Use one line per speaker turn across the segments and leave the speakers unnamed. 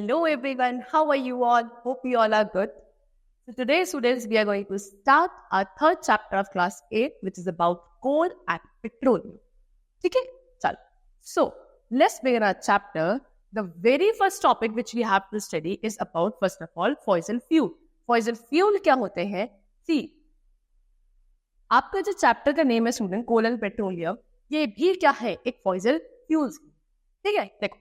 Hello everyone, how are you all? Hope you all are good. So today students, we are going to start our third chapter of class 8 which is about coal and petroleum. Okay? So let's begin our chapter. The very first topic which we have to study is about first of all fossil fuel. Fossil fuel क्या होते हैं? See, आपका जो chapter का name है student coal and petroleum, ये भी क्या है? एक फॉसिल फ्यूल्स. ठीक है, देखो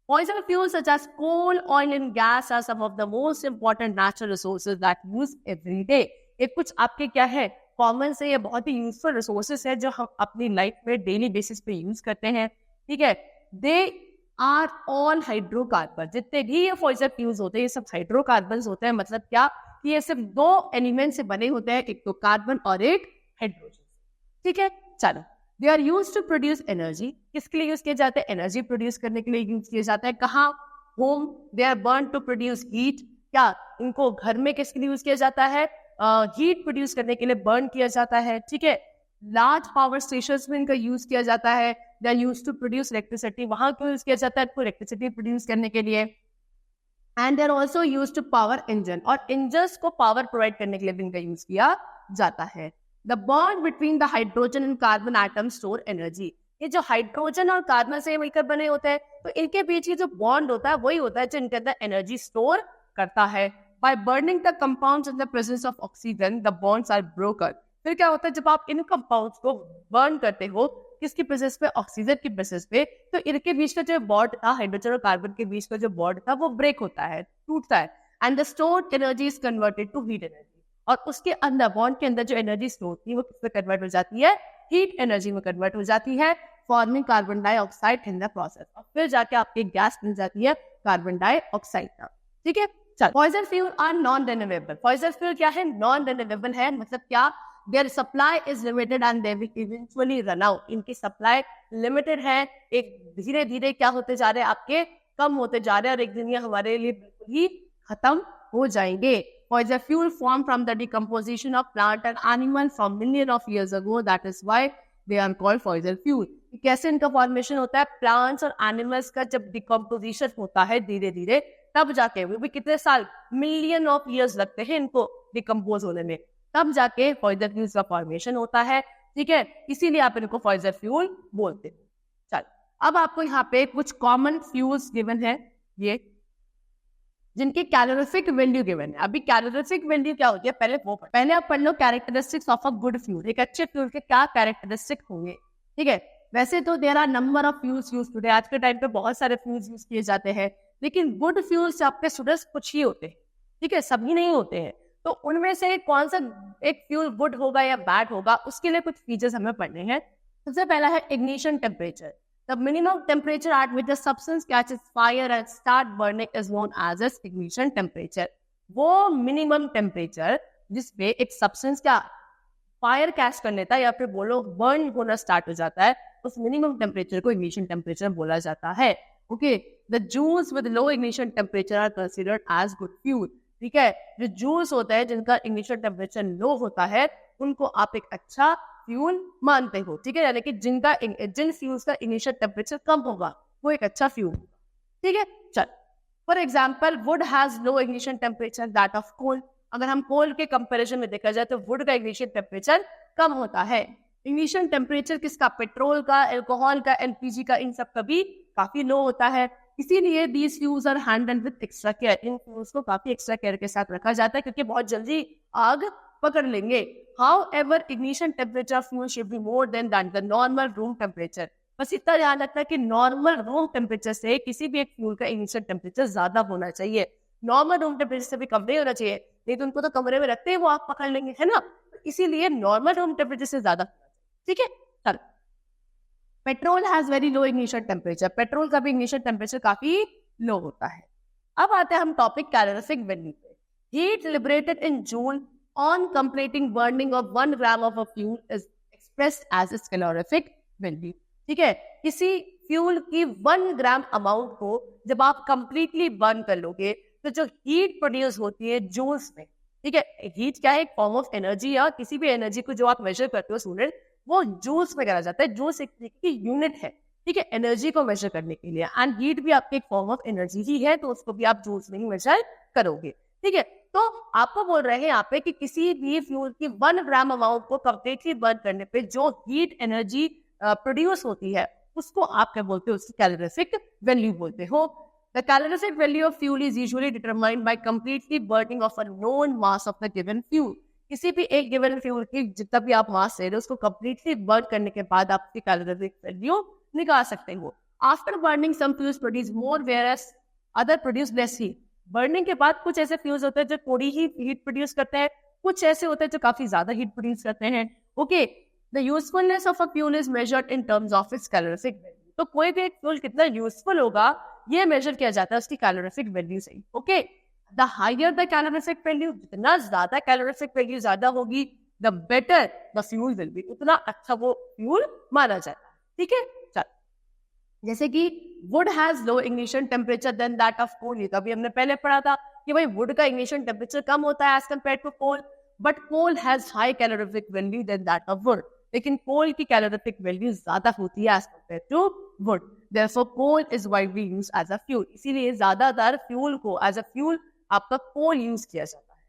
fossil fuels such as coal, oil and gas are some of the most important natural resources that use every day. ये कुछ आपके क्या है कॉमन से, ये बहुत ही यूजफुल रिसोर्सेज है जो हम अपनी लाइफ में डेली बेसिस पे यूज करते हैं. ठीक है, दे आर ऑल हाइड्रोकार्बन. जितने भी ये फॉसिल फ्यूल्स होते हैं ये सब हाइड्रोकार्बन होते हैं. मतलब क्या कि ये सिर्फ दो एलिमेंट से बने होते हैं, एक तो कार्बन और एक हाइड्रोजन. ठीक है, चलो. They are used to produce energy. किसके लिए यूज किए जाते हैं? एनर्जी प्रोड्यूस करने के लिए यूज किए जाते हैं. कहाँ? Home. They are burned to produce heat. क्या इनको घर में किसके लिए यूज किया जाता है? हीट प्रोड्यूस करने के लिए बर्न किया जाता है. ठीक है, लार्ज पावर स्टेशन में इनका यूज किया जाता है. They are used to produce electricity. वहां क्यों यूज किया जाता है? इनको इलेक्ट्रिसिटी प्रोड्यूस करने के लिए. And they are also used to power engine. और इंजन्स को पावर प्रोवाइड करने के लिए भी इनका यूज किया जाता है. The bond between the hydrogen and carbon atoms store energy. ये जो हाइड्रोजन और कार्बन से मिलकर बने होते हैं, तो इनके बीच की जो बॉन्ड होता है वही होता है जो इनके अंदर एनर्जी स्टोर करता है. By burning the compounds in the presence of oxygen, the bonds are broken. फिर क्या होता है जब आप इन कंपाउंड्स को बर्न करते हो किसकी प्रेजेंस पे? ऑक्सीजन की प्रेजेंस पे, तो इनके बीच का जो बॉन्ड था, हाइड्रोजन और कार्बन के बीच का जो बॉन्ड था वो ब्रेक होता है, टूटता है. And the stored energy is converted to heat energy. और उसके अंदर बॉन्ड के अंदर जो एनर्जी स्टोर थी वो किसमें कन्वर्ट हो जाती है? हीट एनर्जी में कन्वर्ट हो जाती है, forming carbon dioxide in the process. और फिर जाके आपकी गैस मिल जाती है कार्बन डाइऑक्साइड का. ठीक है, चल. Fossil fuel are non renewable. Fossil fuel क्या है? नॉन रिन्यूएबल है. मतलब क्या? Their supply is limited and they will eventually run out. इनकी सप्लाई लिमिटेड है, एक धीरे धीरे क्या होते जा रहे हैं? आपके कम होते जा रहे हैं और एक दिन ये हमारे लिए बिल्कुल ही खत्म हो जाएंगे. Fossil fuel formed from the decomposition of plant and animal from millions of years ago. That is why they are called fossil fuel. कैसे इनका फॉर्मेशन होता है? प्लांट्स और एनिमल्स का जब डिकम्पोजिशन होता है धीरे धीरे, तब जाके वो भी कितने साल, मिलियन ऑफ इयर्स लगते हैं इनको डिकम्पोज होने में, तब जाके फॉसिल फ्यूल्स का फॉर्मेशन होता है. ठीक है, इसीलिए आप इनको फॉसिल फ्यूल बोलते हो. चल, अब आपको यहाँ पे कुछ कॉमन फ्यूल्स गिवन है, ये जिनकी कैलोरीफिक वैल्यू गिवन है. अभी कैलोरीफिक वैल्यू क्या होती है पहले आप पढ़ लो. Characteristics of a good fuel. एक अच्छे फ्यूल के क्या कैरेक्टरिस्टिक होंगे? ठीक है, वैसे तो there are number of fuels use today. आज के टाइम पे बहुत सारे फ्यूल्स यूज किए जाते हैं, लेकिन गुड फ्यूल्स आपके स्टूडेंट्स कुछ ही होते हैं. ठीक है, सभी नहीं होते हैं. तो उनमें से कौन सा एक फ्यूल गुड होगा या बैड होगा, उसके लिए कुछ फीचर्स हमें पढ़ने हैं. सबसे पहला है ignition temperature. The minimum temperature at which the substance catches fire and start burning is known as its ignition temperature. वो minimum temperature जिसपे एक substance क्या फायर कैच कर लेता है या फिर बोलो बर्न होना स्टार्ट हो जाता है, उस मिनिमम टेम्परेचर को इग्निशन टेम्परेचर बोला जाता है. Okay, the fuels with low ignition temperature are considered as good fuel. ठीक है, जो जूल्स होता है जिनका इग्निशन टेम्परेचर लो होता है उनको आप एक अच्छा फ्यूल मानते हो. ठीक है, यानी कि जिन फ्यूल्स का इनिशियल टेम्परेचर कम होगा वो एक अच्छा फ्यूल. ठीक है, चल. For example wood has low ignition temperature that of coal. अगर हम कोल के कंपैरिजन में देखा जाए तो वुड का इग्निशन टेम्परेचर कम होता है. इग्निशन टेम्परेचर किसका? पेट्रोल का, अल्कोहल का, एलपीजी का, इन सब का भी काफी लो होता है. इसीलिए these fuels are handled with extra care. इन फ्यूल्स को काफी एक्स्ट्रा केयर के साथ रखा जाता है क्योंकि बहुत जल्दी आग पकड़ लेंगे. However, ignition temperature of fuel should be more than the normal room temperature. बस इतना ध्यान रखना कि नॉर्मल रूम टेम्परेचर से किसी भी एक फ्यूल का इनिशियल टेम्परेचर ज्यादा होना चाहिए. नॉर्मल रूम टेम्परेचर से भी कम नहीं होना चाहिए, नहीं तो उनको तो कमरे में रखते हैं वो आग पकड़ लेंगे, है ना. इसीलिए नॉर्मल रूम टेम्परेचर से ज्यादा. ठीक है, चल. Petrol has very low ignition temperature. Petrol का भी इग्निशन टेम्परेचर काफी लो होता है. अब आते हैं हम टॉपिक कैलोरीफिक वैल्यू पे. Heat liberated in joule on completing burning of 1 gram of a fuel is expressed as its calorific value. ठीक है, किसी फ्यूल की 1 ग्राम अमाउंट को जब आप कंप्लीटली बर्न कर लोगे तो जो हीट प्रोड्यूस होती है जूल्स में. ठीक है, हीट क्या है? एक फॉर्म ऑफ एनर्जी. या किसी भी एनर्जी को जो आप मेजर करते हो स्टूडेंट, वो जूल्स में करा जाता है. जूल्स एक तरीके की यूनिट है. ठीक है, एनर्जी को मेजर करने के लिए। एंड हीट भी आपकी एक फॉर्म ऑफ एनर्जी ही है, तो उसको भी आप जूल्स में ही मेजर करोगे। ठीक है, तो आपको बोल रहे हैं यहाँ पे कि किसी भी फ्यूल की 1 ग्राम अमाउंट को कंप्लीटली बर्न करने पे जो हीट एनर्जी प्रोड्यूस होती है उसको आप क्या बोलते हो, उसकी कैलोरीफिक वैल्यू बोलते हो। The calorific value of fuel is usually determined by completely burning of a known mass of the given fuel. किसी भी एक गिवन फ्यूल की जितना भी आप मास ले रहे हो उसको कंप्लीटली बर्न करने के बाद आप उसकी कैलोरीफिक वैल्यू निकाल सकते हो। After burning some fuels produce more whereas other produce less heat. Burning के बाद कुछ ऐसे फ्यूल्स होते हैं जो थोड़ी ही हीट प्रोड्यूस करते हैं, कुछ ऐसे होते हैं जो काफी ज्यादा हीट प्रोड्यूस करते हैं। Okay, the usefulness of a fuel is measured in terms of its calorific value. तो कोई भी एक फ्यूल कितना यूजफुल होगा ये मेजर किया जाता है उसकी कैलोरीफिक वैल्यू से। Okay, the higher the calorific value, जितना ज्यादा कैलोरीफिक वैल्यू ज्यादा होगी the better the fuel will be, उतना अच्छा वो फ्यूल माना जाता है। ठीक है, जैसे कि wood has low ignition temperature than that of coal. ये तो अभी हमने पहले पढ़ा था कि भाई वुड का इग्निशन टेम्परेचर कम होता है as compared to coal, but coal has high calorific value than that of wood. लेकिन कोल की कैलोरीफिक वैल्यू ज्यादा होती है as compared to wood, therefore coal is widely used as a fuel. इसीलिए ज्यादातर फ्यूल को एज अ फ्यूल आपका कोल यूज किया जाता है।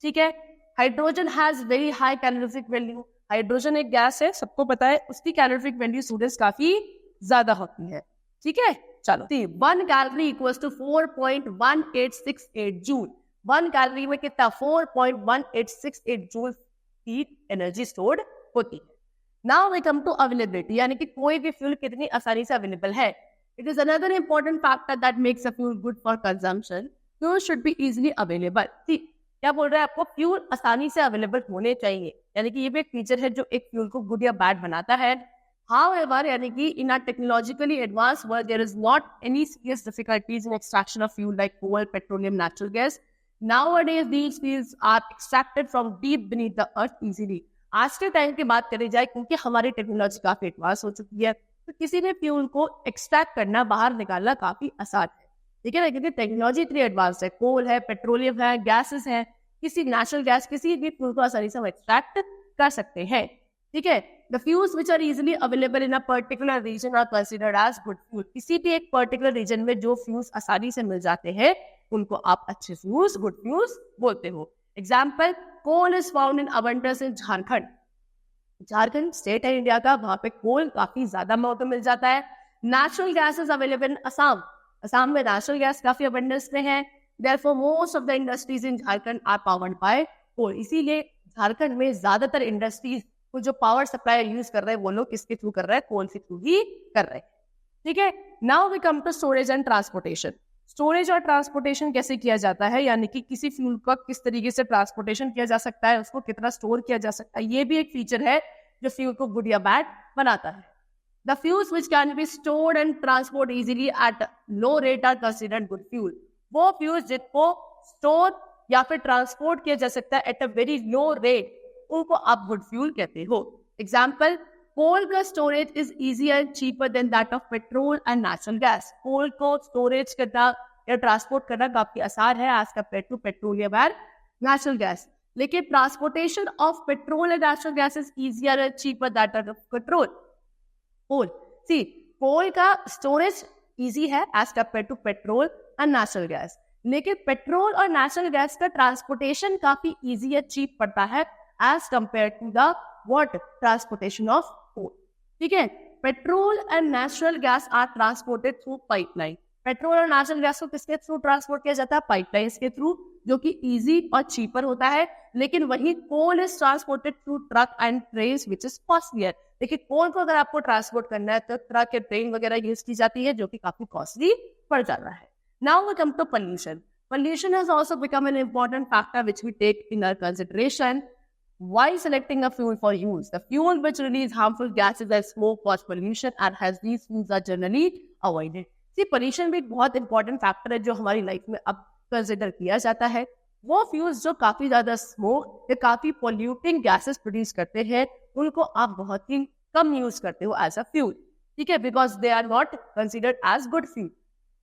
ठीक है, hydrogen has very high calorific value. Hydrogen एक गैस है, सबको पता है, उसकी कैलोरीफिक वैल्यू स्टूडेंट्स काफी ज्यादा होती है। ठीक है, चलो 1 calorie equals to 4.1868 joule. 1 calorie में कितना, 4.1868 जूल हीट एनर्जी स्टोर्ड होती है। Now we come to availability, यानी कि कोई भी फ्यूल कितनी आसानी से अवेलेबल है। It is another important factor that makes a fuel good for consumption. Fuel should be easily available. ठीक, क्या बोल रहा है आपको, फ्यूल आसानी से अवेलेबल होने चाहिए, यानी कि ये भी एक फीचर है जो एक फ्यूल को गुड या बैड बनाता है। However, यानी कि in a technologically advanced world, there is not any serious difficulties in extraction of fuel like coal, petroleum, natural gas. Nowadays, these fuels are extracted from deep beneath the earth easily. आज के time की बात करी जाए, क्योंकि हमारी technology काफी advance हो चुकी है, तो किसी भी फ्यूल को एक्सट्रैक्ट करना, बाहर निकालना काफी आसान है। ठीक है ना, क्योंकि टेक्नोलॉजी इतनी एडवांस है, कोल है, पेट्रोलियम है, गैसेस है, किसी नेचुरल गैस, किसी भी फ्यूल को आसानी से हम एक्सट्रैक्ट कर सकते हैं। ठीक है, the fuels which are easily available in a particular region are considered as good fuel. किसी भी एक पर्टिकुलर रीजन में जो फ्यूल्स आसानी से मिल जाते हैं उनको आप अच्छे फ्यूल्स, गुड फ्यूल्स बोलते हो। Example, coal is found in abundance in Jharkhand. Jharkhand state है इंडिया का, वहां पे कोल काफी ज्यादा मात्रा में मिल जाता है। Natural gas is available in Assam. Assam में नेचुरल गैस काफी अबंडेंस में है। Therefore, most of the industries in Jharkhand are powered by coal. इसीलिए झारखंड में ज्यादातर इंडस्ट्रीज जो पावर सप्लाई यूज कर रहे हैं वो लोग किसके थ्रू कर रहे हैं, कोल के थ्रू ही कर रहे हैं। ठीक है, now we come to storage and transportation. Storage और ट्रांसपोर्टेशन कैसे किया जाता है, यानी कि किसी फ्यूल का किस तरीके से ट्रांसपोर्टेशन किया जा सकता है, उसको कितना स्टोर किया जा सकता है, ये भी एक फीचर है जो फ्यूल को गुड या बैड बनाता है। The fuels which can be stored and transport easily at low rate are considered good fuel. वो फ्यूल्स जिनको स्टोर या फिर ट्रांसपोर्ट किया जा सकता है at a very low rate, उनको आप गुड फ्यूल कहते हो। एग्जाम्पल, कोल का storage is easier and cheaper than that of petrol and natural gas. Coal को स्टोरेज करना या ट्रांसपोर्ट करना काफी आसान है as compare to petroleum and natural gas, लेकिन transportation of petrol and natural gas is easier and cheaper that of petrol. Coal, see, coal का storage easy है as compare to petrol and natural gas, लेकिन petrol और natural gas का transportation काफी easy या cheap पड़ता है as compared to the what transportation of coal. ठीक है, petrol and natural gas are transported through pipeline. Petrol और नेचुरल गैस को किसके थ्रू ट्रांसपोर्ट किया जाता है, पाइपलाइन के थ्रू, जो कि इजी और चीपर होता है। लेकिन वही coal is transported through truck and train which is costlier. देखिए, कोल को अगर आपको ट्रांसपोर्ट करना है तो ट्रक या ट्रेन वगैरह यूज की जाती है, जो कि काफी कॉस्टली पड़ जाता है। Now we come to pollution. Pollution has also become an important factor which we take in our consideration while selecting a fuel for use. The fuel which release harmful gases and smoke cause pollution and has these fuels are generally avoided. See, pollution भी एक बहुत important factor है जो हमारी life में अब consider किया जाता है। वो फ्यूल्स जो काफी ज्यादा स्मोक या काफी पोल्यूटिंग गैसेस प्रोड्यूस करते हैं उनको आप बहुत ही कम यूज करते हो एज अ फ्यूल। ठीक है, because they are not considered as good fuel.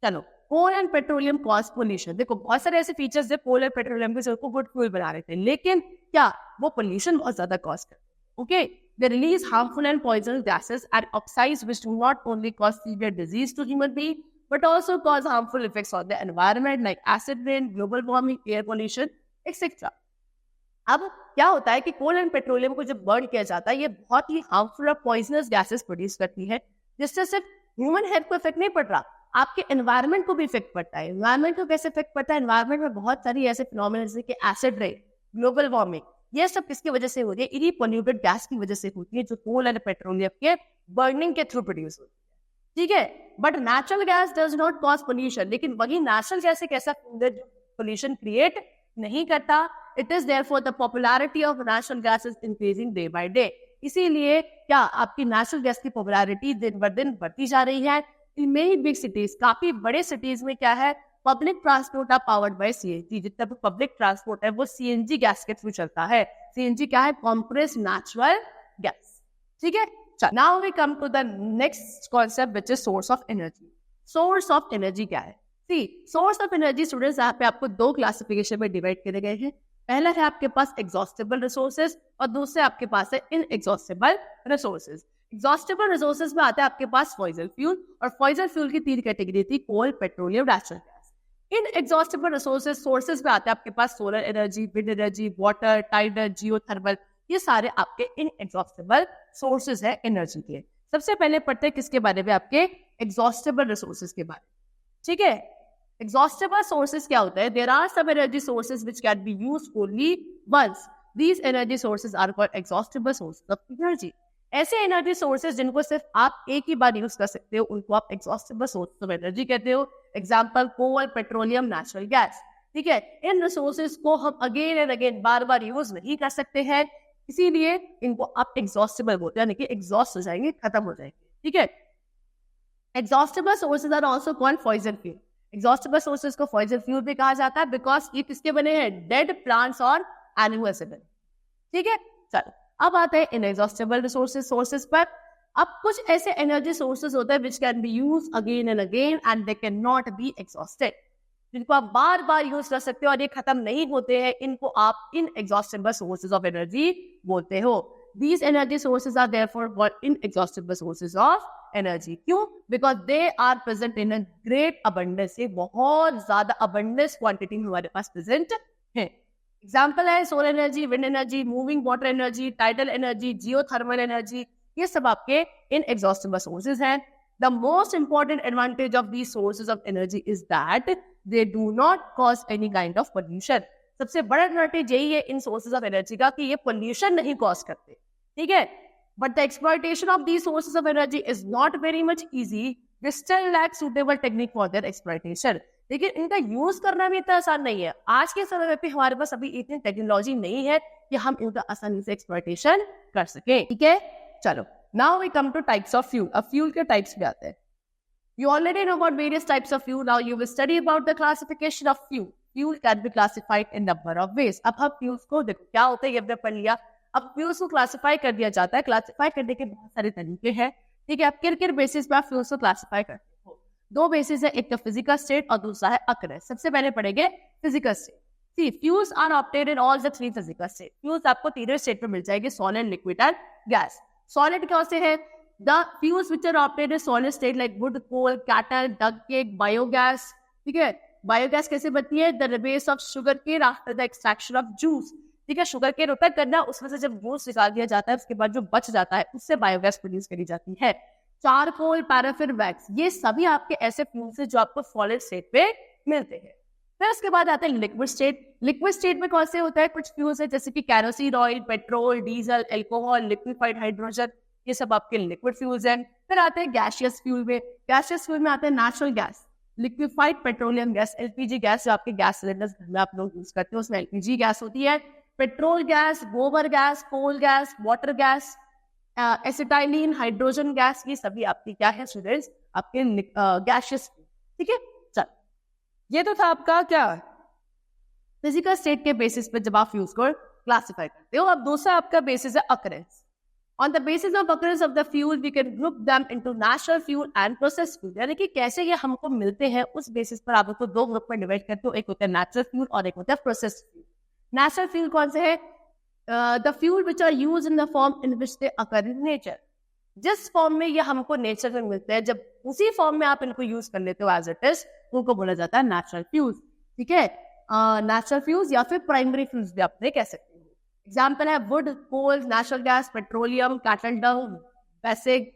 चलो, coal and petroleum cause pollution. देखो, बहुत सारे ऐसे फीचर्स है कोल और पेट्रोलियम के को गुड फ्यूल बना रहे थे, लेकिन क्या वो पोल्यूशन बहुत ज्यादा कॉज करते हैं। Okay, They release harmful and poisonous gases and oxides which do not only cause severe disease to human beings, but also cause harmful effects on the environment like acid rain, global warming, air pollution, etc. अब क्या होता है कि कोल and petroleum को जब burn किया जाता है, ये बहुत ही हार्मफुल और पॉइजनस गैसेस प्रोड्यूस करती है, जिससे सिर्फ ह्यूमन हेल्थ को इफेक्ट नहीं पड़ रहा, आपके एनवायरनमेंट को भी इफेक्ट पड़ता है। एनवायरनमेंट को कैसे इफेक्ट पड़ता है? एनवायरनमेंट में बहुत सारी ऐसे फिनोमेना जैसे कि एसिड रेन, ग्लोबल वार्मिंग, ये सब किसकी वजह से होती है? इन्हीं पोल्यूटेड गैस की वजह से होती है, जो कोल एंड पेट्रोलियम के बर्निंग के थ्रू प्रोड्यूस होती है। ठीक है, but natural gas does not cause pollution. लेकिन वही नेचुरल गैस एक ऐसा पोल्यूशन क्रिएट नहीं करता। It is therefore the popularity of natural gas is increasing day by day. इसीलिए क्या आपकी नेचुरल गैस की पॉपुलैरिटी दिन ब दिन बढ़ती जा रही है। इन मेनी बिग सिटीज, काफी बड़े सिटीज में क्या है, public transport are powered by CNG. जितना भी पब्लिक ट्रांसपोर्ट है वो सीएनजी गैस के थ्रू चलता है। सीएनजी क्या है? Compressed natural gas. ठीक है, now we come to the next concept which is source of energy. Source of energy क्या है? See, source of energy students यहाँ पे आपको दो क्लासिफिकेशन में डिवाइड करे गए हैं। पहला है आपके पास एग्जॉस्टेबल रिसोर्सेज और दूसरे आपके पास है इनएग्जॉस्टेबल रिसोर्सेज। एग्जॉस्टेबल रिसोर्सेज में आता है आपके पास फॉसिल फ्यूल, और फॉसिल फ्यूल की तीन कैटेगरी थी, coal, petroleum, natural gas. Inexhaustible resources sources में आते हैं आपके पास solar energy, wind energy, water, tidal, geothermal, ये सारे आपके इनएग्जॉस्टेबल सोर्सेज है एनर्जी के। सबसे पहले पढ़ते हैं किसके बारे में? आपके एग्जॉस्टेबल रिसोर्सेज के बारे में। ठीक है, exhaustible sources क्या होता है? There are some energy sources which can be used only once. These energy sources are called exhaustible sources of energy. ऐसे energy sources जिनको सिर्फ आप एक ही बार यूज कर सकते हो, उनको आप exhaustible sources of energy कहते हो। एग्जाम्पल कोल, पेट्रोलियम, नेचुरल गैस। ठीक है, इन रिसोर्सेज को हम again and again bar bar use नहीं कर सकते हैं, इसीलिए इनको आप exhaustible बोलते हैं, यानी कि एग्जॉस्ट हो जाएंगे, खत्म हो जाएंगे। ठीक है, exhaustible sources are also called fossil fuel. Exhaustible sources को फॉसिल फ्यूल भी कहा जाता है, बिकॉज ये किसके बने हैं? डेड प्लांट्स और एनिमल से बने। ठीक है, चलो अब आते हैं इनएग्जॉस्टेबल रिसोर्सेज सोर्सेज पर। अब कुछ ऐसे एनर्जी सोर्सेज होते हैं which can be use again and again and they can not be exhausted, जिनको आप बार बार यूज कर सकते हो और ये खत्म नहीं होते हैं, इनको आप इनएग्जॉस्टेबल सोर्सेज ऑफ एनर्जी बोलते हो। These energy sources are therefore called inexhaustible sources of energy. क्यों? Because they are present in a great abundance. ये बहुत ज्यादा abundance quantity में हमारे पास present है। Example है solar energy, wind energy, moving water energy, tidal energy, geothermal energy. ये सब आपके inexhaustible sources हैं। The most important advantage of these sources of energy is that they do not cause any kind of pollution. सबसे बड़ा advantage यही है इन sources of energy का कि ये पोल्यूशन नहीं कॉज करते। ठीक है, but the exploitation of these sources of energy is not very much easy. We still lack suitable technique for their exploitation. लेकिन इनका यूज करना भी इतना आसान नहीं है। आज के समय पे हमारे पास अभी इतनी टेक्नोलॉजी नहीं है कि हम इनका आसानी से एक्सप्लॉयटेशन कर सके। ठीक है, चलो now we come to types of fuel. अब फ्यूल के टाइप्स पे आते हैं। You already know about various types of fuel. Now you will study about the classification of fuel. Fuel can be classified in number of ways. अब हम fuels को देखो क्या होता है, ये हमने पढ़ लिया। अब फ्यूल्स को क्लासिफाई कर दिया जाता है। क्लासिफाई करने के बहुत सारे तरीके हैं। ठीक है, आप किन बेसिस पे आप फ्यूल्स को क्लासिफाई करते हो? दो बेसिस है, एक तो फिजिकल स्टेट और दूसरा है अकरेंस। सबसे पहले पढ़ेंगे physical state. See, fuels are obtained in all the three physical state. Fuels आपको तीनों स्टेट में मिल जाएगी, solid, liquid and gas. Solid कौन से है? The fuels which are obtained in solid state like wood, coal, cattle, duck cake, biogas. ठीक है, बायोगैस कैसे बनती है? The base of sugar cane after the extraction of juice. ठीक है, शुगर केन होता है करना, उसमें से जब जूस निकाल दिया जाता है उसके बाद जो बच जाता है उससे बायोगैस प्रोड्यूस करी जाती है। चारकोल, पैराफिन, वैक्स, ये सभी आपके ऐसे फ्यूल्स हैं जो आपको सॉलिड स्टेट पे मिलते हैं। फिर उसके बाद आते हैं लिक्विड स्टेट। लिक्विड स्टेट में कौन से होता है? कुछ फ्यूल्स है जैसे कि kerosene oil, petrol, diesel, alcohol, liquefied hydrogen, ये सब आपके लिक्विड फ्यूल्स हैं। फिर आते हैं गैसियस फ्यूल में। गैसियस फ्यूल में आते हैं natural gas, liquefied petroleum gas, LPG gas, जो आपके गैस सिलेंडर्स घर में आप लोग यूज करते हैं उसमें एलपीजी गैस होती है। पेट्रोल गैस, गोबर gas, coal gas, water gas, acetylene, hydrogen gas, ये सभी आपकी क्या है स्टूडेंट्स? आपके गैसियस। ठीक है, चल ये तो था आपका क्या फिजिकल स्टेट के बेसिस पे जब आप फ्यूल्स को क्लासिफाई करते हो। अब दूसरा आपका बेसिस है occurrence. On the basis of occurrence of the fuel, we can group them into natural fuel and processed fuel. यानी कि कैसे ये हमको मिलते हैं उस बेसिस पर आप इसको दो ग्रुप में डिवाइड करते हो। एक होता है नेचुरल फ्यूल और एक होता है प्रोसेस्ड फ्यूल। नेचुरल फ्यूल कौन से है? The fuel which are use in the form in which they occur in nature. जिस फॉर्म में ये हमको नेचर में मिलते हैं, जब उसी फॉर्म में आप इनको यूज कर लेते हो एज इट इज, उनको बोला जाता है नेचुरल फ्यूल्स। ठीक है, नेचुरल फ्यूल्स या फिर प्राइमरी फ्यूल्स भी आप कह सकते हो। एग्जाम्पल है wood, coal, natural gas, petroleum, cattle dung, basic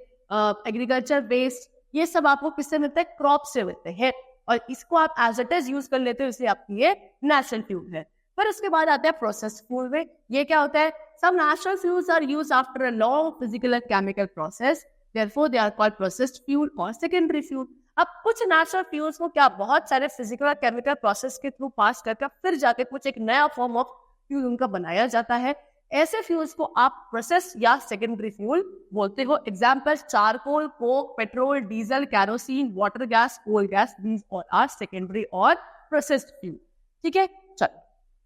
agriculture waste. ये सब आपको किससे मिलते हैं? क्रॉप से मिलते हैं, और इसको आप एज इट इज यूज कर लेते हो, इसलिए आपकी ये नेचुरल फ्यूल है। पर उसके बाद आता है प्रोसेस्ड फ्यूल में। ये क्या होता है? Some natural fuels are used after a long physical and chemical process. Therefore, they are called processed fuel or secondary fuel. अब कुछ नेचुरल फ्यूल्स को क्या बहुत सारे फिजिकल और केमिकल प्रोसेस के थ्रू पास करके फिर जाके कुछ एक नया फॉर्म ऑफ फ्यूल उनका बनाया जाता है। ऐसे फ्यूल्स को आप प्रोसेस या सेकेंडरी फ्यूल बोलते हो। Example charcoal, coke, petrol, diesel, kerosene, water gas, coal gas, these all are secondary और प्रोसेस्ड फ्यूल। ठीक है, चलो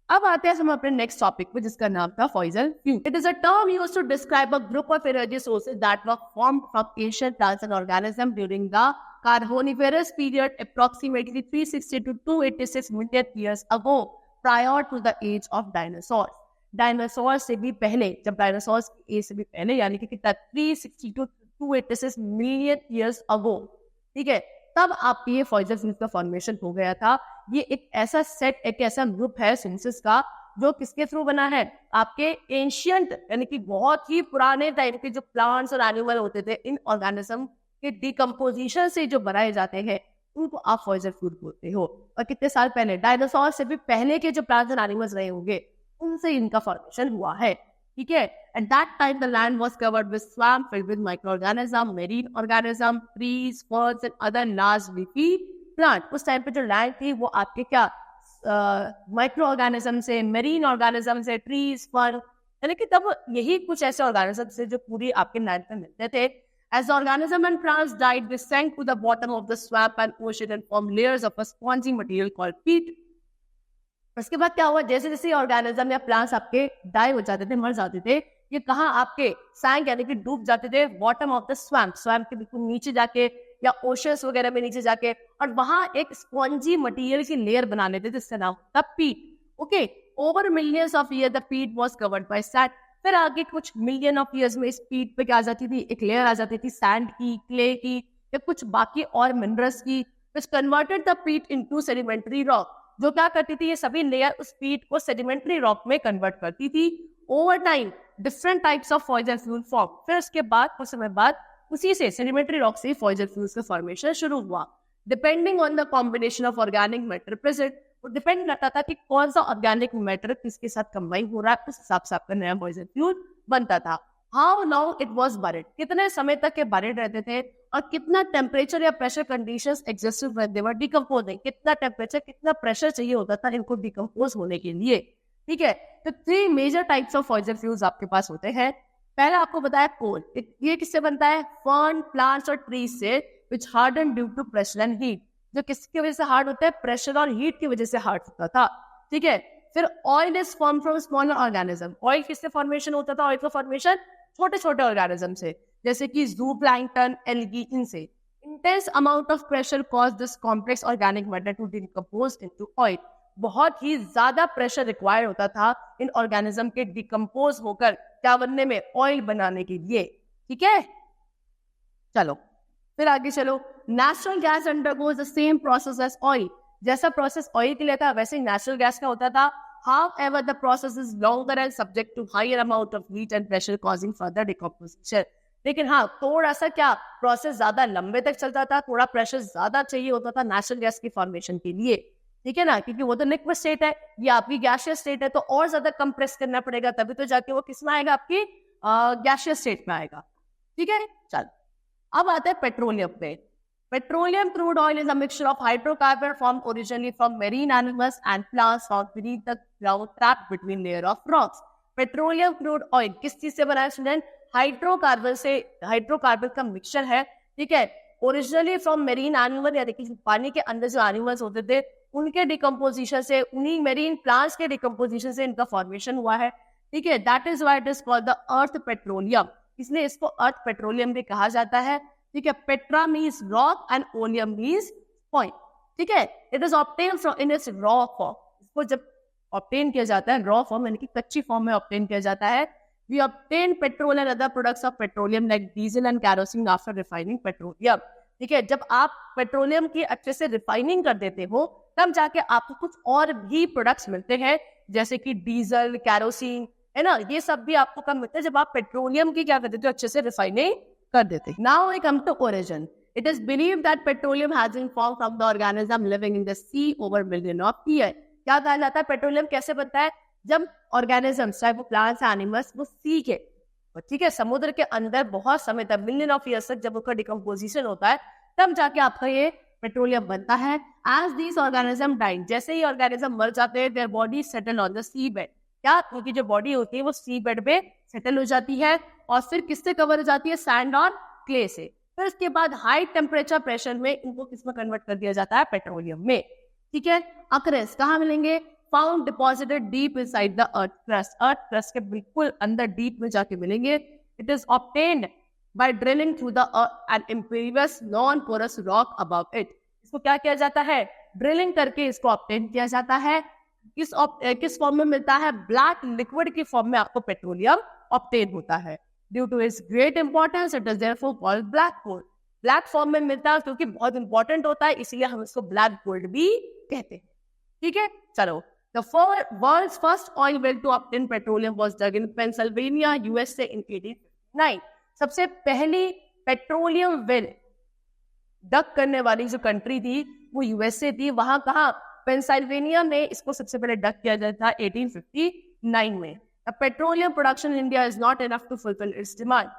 अब आते हैं हम अपने नेक्स्ट टॉपिक पे, जिसका नाम था fossil fuel. It is a term used to describe a group of energy sources that were formed from ancient plants and organism during the carboniferous period approximately 360 to 286 million years ago, prior to the age of dinosaurs. Dinosaur से भी पहले, जब dinosaurs की as से भी पहले, यानी कि कितना 360 to 286 मिलियन ईयर्स अगो, ठीक है, तब आपकी ये फॉसिल फ्यूल्स का फॉर्मेशन हो गया था। ये एक ऐसा सेट, एक ऐसा ग्रुप है सोर्सेस का जो किसके थ्रू बना है? आपके एंशियंट यानी कि बहुत ही पुराने टाइम के जो प्लांट्स और एनिमल होते थे, इन ऑर्गेनिज्म के डिकम्पोजिशन से जो बनाए जाते हैं, उनको आप फॉसिल फ्यूल बोलते हो। और कितने साल पहले? डायनासोर से भी पहले के जो प्लांट्स और एनिमल्स रहे होंगे, उनसे इनका फॉर्मेशन हुआ है। ठीक है, at that time the land was covered with swamp filled with microorganism, marine organism, trees, ferns and other large leafy plant। उस टाइम पे जो लैंड थी वो आपके क्या माइक्रो ऑर्गेनिज्म से, मेरीन ऑर्गेनिज्म से, ट्रीज, फर्न, यानी कि तब यही कुछ ऐसे ऑर्गेनिज्म से जो पूरी आपके लैंड पे मिलते थे। As the organism and plants died, they sank to the bottom of the swamp and ocean and formed layers of a spongy material called peat। उसके बाद क्या हुआ? जैसे जैसे ऑर्गेनिज्म या प्लांट्स आपके डाई हो जाते थे, मर जाते थे, ये कहाँ आपके सैंक यानी कि डूब जाते थे bottom of the swamp, swamp के बिल्कुल नीचे जाके या ओशंस वगैरह में नीचे जाके, और वहां एक स्पॉन्जी मटेरियल की लेयर बना लेते थे जिसका नाम था पीट। Okay, over millions of year the पीट वाज कवर्ड बाय सैंड। फिर आगे कुछ मिलियन ऑफ ईयर्स में इस पीट पे क्या आ जाती थी? एक लेयर आ जाती थी सैंड की, क्ले की, या कुछ बाकी और मिनरल्स की, which converted the peat into sedimentary rock। जो क्या करती थी? ये सभी लेयर उस पीट को सेडिमेंट्री रॉक में कन्वर्ट करती थी। Over time different types of fossil fuel form. फिर उसके बाद कुछ समय बाद उसी से सेडिमेंट्री रॉक से फॉसिल फ्यूल्स का फॉर्मेशन शुरू हुआ। Depending on the combination of organic matter present, वो डिपेंड करता था कि कौन सा ऑर्गेनिक मैटर किसके साथ कंबाइन हो रहा है, उस हिसाब से आपका नया फॉसिल फ्यूल बनता था। How long it was buried, कितने समय तक के बरिड रहते थे, और कितना टेम्परेचर या pressure conditions existed when they were decomposing, कितना टेम्परेचर, कितना प्रेशर चाहिए होता था इनको डिकम्पोज होने के लिए। ठीक है, तो 3 major types of fossil fuels आपके पास होते हैं। पहले आपको बताया कोल, ये किससे बनता है? फर्न, प्लांट्स और ट्रीज से, which harden due to pressure and heat. जो किसकी वजह से हार्ड होता है? प्रेशर और हीट की वजह से हार्ड होता था। ठीक है, फिर oil is form from smaller organism. Oil किससे फॉर्मेशन होता था? ऑयल का फॉर्मेशन छोटे छोटे ऑर्गेनिज्म से, जैसे कि जूप्लैंक्टन, एल्गी, इनसे। Intense amount of pressure cause this complex organic matter to decompose into oil. बहुत ही ज्यादा प्रेशर रिक्वायर्ड होता था इन ऑर्गेनिज्म के डिकम्पोज होकर क्या बनने में? ऑयल बनाने के लिए। ठीक है, चलो फिर आगे चलो। Natural gas undergoes the same process as oil. जैसा प्रोसेस ऑयल के लिए था, वैसे ही नेचुरल गैस का होता था। However, the process is longer and subject to higher amount of heat and pressure causing further decomposition। लेकिन हाँ, थोड़ा सा क्या प्रोसेस ज्यादा लंबे तक चलता था, थोड़ा प्रेशर ज्यादा चाहिए होता था नेचुरल गैस की फॉर्मेशन के लिए। ठीक है ना, क्योंकि वो तो लिक्विड स्टेट है, ये आपकी गैसियस स्टेट है, तो और ज्यादा कंप्रेस करना पड़ेगा, तभी तो जाके वो किस में आएगा? आपकी गैसियस स्टेट में आएगा। ठीक है, चल अब आता है पेट्रोलियम पे। Petroleum crude oil is a mixture of hydrocarbon formed originally from marine animals and plants found beneath the ground trapped between layer of rocks। Petroleum crude oil किस चीज से बना है स्टूडेंट? हाइड्रोकार्बन से, हाइड्रोकार्बन का mixture है। ठीक है, ओरिजिनली फ्रॉम मेरीन एनिमल, यानी कि पानी के अंदर जो एनिमल्स होते थे उनके डिकम्पोजिशन से, उन्हीं मेरीन प्लांट्स के डिकम्पोजिशन से इनका फॉर्मेशन हुआ है। ठीक है, that is why it is called the earth petroleum. इसलिए इसको अर्थ पेट्रोलियम भी कहा जाता है। ठीक है, Petra means rock and oleum means point. ठीक है, it is obtained from in its raw form. इसको जब ऑब्टेन किया जाता है रॉ फॉर्म यानी कि कच्ची फॉर्म में ऑब्टेन किया जाता है. We obtain petrol and other products of petroleum like diesel and kerosene after refining petroleum. ठीक है, जब आप पेट्रोलियम की अच्छे से रिफाइनिंग कर देते हो तब जाके आपको कुछ और भी प्रोडक्ट्स मिलते हैं जैसे कि डीजल, कैरोसिन, है ना, ये सब भी आपको कब मिलता है जब आप पेट्रोलियम की क्या कर देते हो, अच्छे से रिफाइनिंग कर देते. Now we come to origin. It is believed that petroleum has been formed from the organism living in the sea over million of years. क्या कहा जाता है, पेट्रोलियम कैसे बनता है, जब ऑर्गेनिजम्स चाहे वो प्लांट्स एनिमल्स वो सी के, ठीक है, समुद्र के अंदर बहुत समय तक, मिलियन ऑफ ईयर्स तक जब उसका डिकम्पोजिशन होता है तब जाके आपका ये पेट्रोलियम बनता है. एज दीज ऑर्गेनिज्म डाइंग, जैसे ही ऑर्गेनिज्म मर जाते हैं, their body settle on the sea bed. क्या, उनकी जो बॉडी होती है वो सी बेड पे सेटल हो जाती है और फिर किससे कवर हो जाती है, सैंड और क्ले से. फिर उसके बाद हाई टेम्परेचर प्रेशर में इनको किसमें कन्वर्ट कर दिया जाता है, पेट्रोलियम में. ठीक है, अक्रेस कहाँ मिलेंगे, found deposited deep inside the earth crust. Earth crust के बिल्कुल अंदर डीप में जाके मिलेंगे. It is obtained by drilling through the an impervious non porous rock above it. इसको क्या किया जाता है, ड्रिलिंग करके इसको ऑब्टेन किया जाता है. किस फॉर्म में मिलता है, ब्लैक लिक्विड की फॉर्म में आपको पेट्रोलियम ऑब्टेन होता है. Due to its great importance it is therefore called black gold. Black form में मिलता है क्योंकि बहुत इंपॉर्टेंट होता है, इसीलिए हम इसको ब्लैक गोल्ड भी कहते हैं. ठीक है, चलो. The world's first oil well to obtain petroleum was dug in Pennsylvania, USA in 1859. सबसे पहली पेट्रोलियम वेल डग करने वाली जो कंट्री थी वो यूएसए थी. वहां कहा, पेंसिल्वेनिया में इसको सबसे पहले डग किया गया था 1859 में. Petroleum production in India is not enough to fulfil its demand.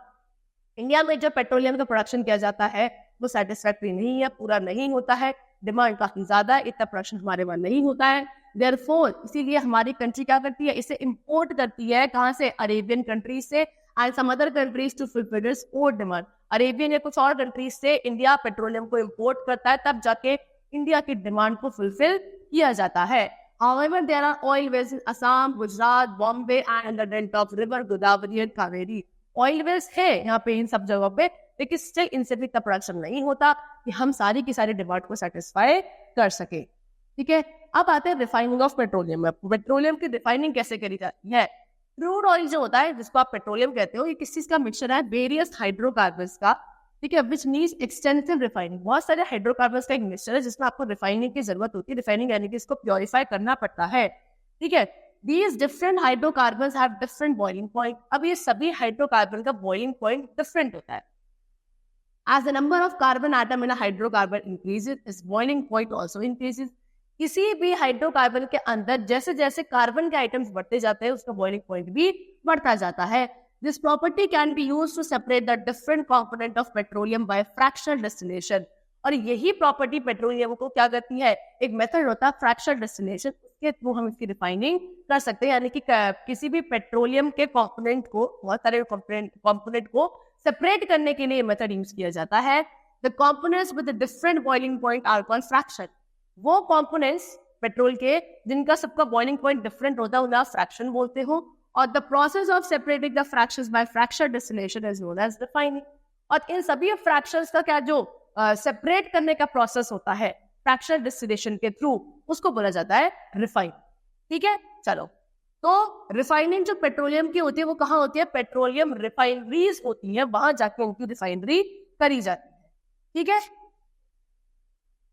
India में जो पेट्रोलियम का प्रोडक्शन किया जाता है वो सेटिस्फैक्टरी नहीं है, पूरा नहीं होता है. डिमांड काफी ज्यादा है, इतना प्रोडक्शन हमारे वहां नहीं होता है. देयरफॉर इसीलिए हमारी कंट्री क्या करती है, इसे इंपोर्ट करती है. कहां से, अरेबियन कंट्रीज से and some other countries to fulfil its own demand. Arabian या कुछ और कंट्रीज से इंडिया पेट्रोलियम को इंपोर्ट करता है, तब जाके इंडिया की डिमांड को फुलफिल किया जाता है. However, there are oil wells in Assam, Gujarat, Bombay and the delta of river Godavari and Kaveri. Oil wells है यहाँ पे इन सब जगहों पे, लेकिन स्टिल इनसे भी इतना प्रोडक्शन नहीं होता कि हम सारी की सारी डिमांड को सेटिस्फाई कर सके. ठीक है, अब आते हैं रिफाइनिंग ऑफ पेट्रोलियम. पेट्रोलियम की रिफाइनिंग कैसे करी जाती है. क्रूड ऑयल जो होता है जिसको आप पेट्रोलियम कहते हो, ये किस चीज का मिक्सचर है, वेरियस हाइड्रोकार्बन्स का. ठीक है, विच नीड्स एक्सटेंसिव रिफाइनिंग. बहुत सारे हाइड्रोकार्बन्स का एक मिक्सचर है जिसमें आपको रिफाइनिंग की जरूरत होती है. रिफाइनिंग यानी कि इसको प्योरीफाई करना पड़ता है. ठीक है, these different hydrocarbons have different boiling point. अब ये सभी हाइड्रोकार्बन का बॉइलिंग पॉइंट डिफरेंट होता है. As the number of carbon atom in a hydrocarbon increases, its boiling point also increases. किसी भी हाइड्रोकार्बन के अंदर जैसे जैसे कार्बन के आइटम्स बढ़ते जाते हैं उसका बॉइलिंग पॉइंट भी बढ़ता जाता है. This property can be used to separate the different component of petroleum by fractional distillation. और यही प्रॉपर्टी पेट्रोलियम को क्या करती है, एक मेथड होता है फ्रैक्शनल डिस्टिलेशन, उसके थ्रू हम इसकी रिफाइनिंग कर सकते हैं. यानी कि किसी भी पेट्रोलियम के कंपोनेंट को, बहुत सारे कंपोनेंट को सेपरेट करने के लिए मेथड यूज किया जाता है. The components with different boiling point are called fraction. वो कंपोनेंट्स पेट्रोल के जिनका सबका बॉइलिंग पॉइंट डिफरेंट होता है उन्हें आप फ्रैक्शन बोलते हो. और the process of separating the fractions by fractional distillation is known as refining. और इन सभी फ्रैक्शंस का क्या जो सेपरेट करने का प्रोसेस होता है फ्रैक्शनल डिस्टिलेशन के थ्रू, उसको बोला जाता है रिफाइन. ठीक है, चलो. तो रिफाइनिंग जो पेट्रोलियम की होती है वो कहाँ होती है, पेट्रोलियम रिफाइनरीज होती है, वहां जाके उनकी रिफाइनरी करी जाती है. ठीक है,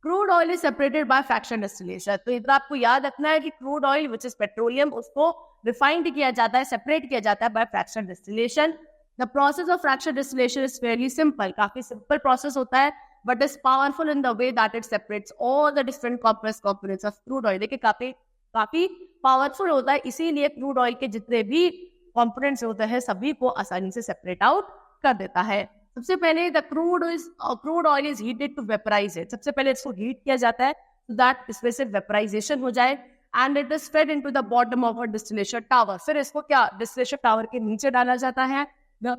crude oil is separated by fractional distillation. तो इधर आपको याद रखना है कि crude oil which is petroleum, उसको रिफाइंड किया जाता है, सेपरेट किया जाता है by fractional distillation. The process of fractional distillation is fairly simple. काफी सिंपल प्रोसेस होता है, but is powerful in the way that it separates all the different complex components of crude oil. देखिए काफी powerful होता है, इसीलिए crude oil के जितने भी कंपोनेंट्स होते हैं सभी को आसानी से सेपरेट आउट कर देता है. सबसे पहले the crude oil is heated to vaporise it. सबसे पहले इसको हीट किया जाता है so that इसमें से वेपराइजेशन हो जाए. And it is fed into the bottom of a distillation tower. फिर इसको क्या डिस्टिलेशन टावर के नीचे डाला जाता है. The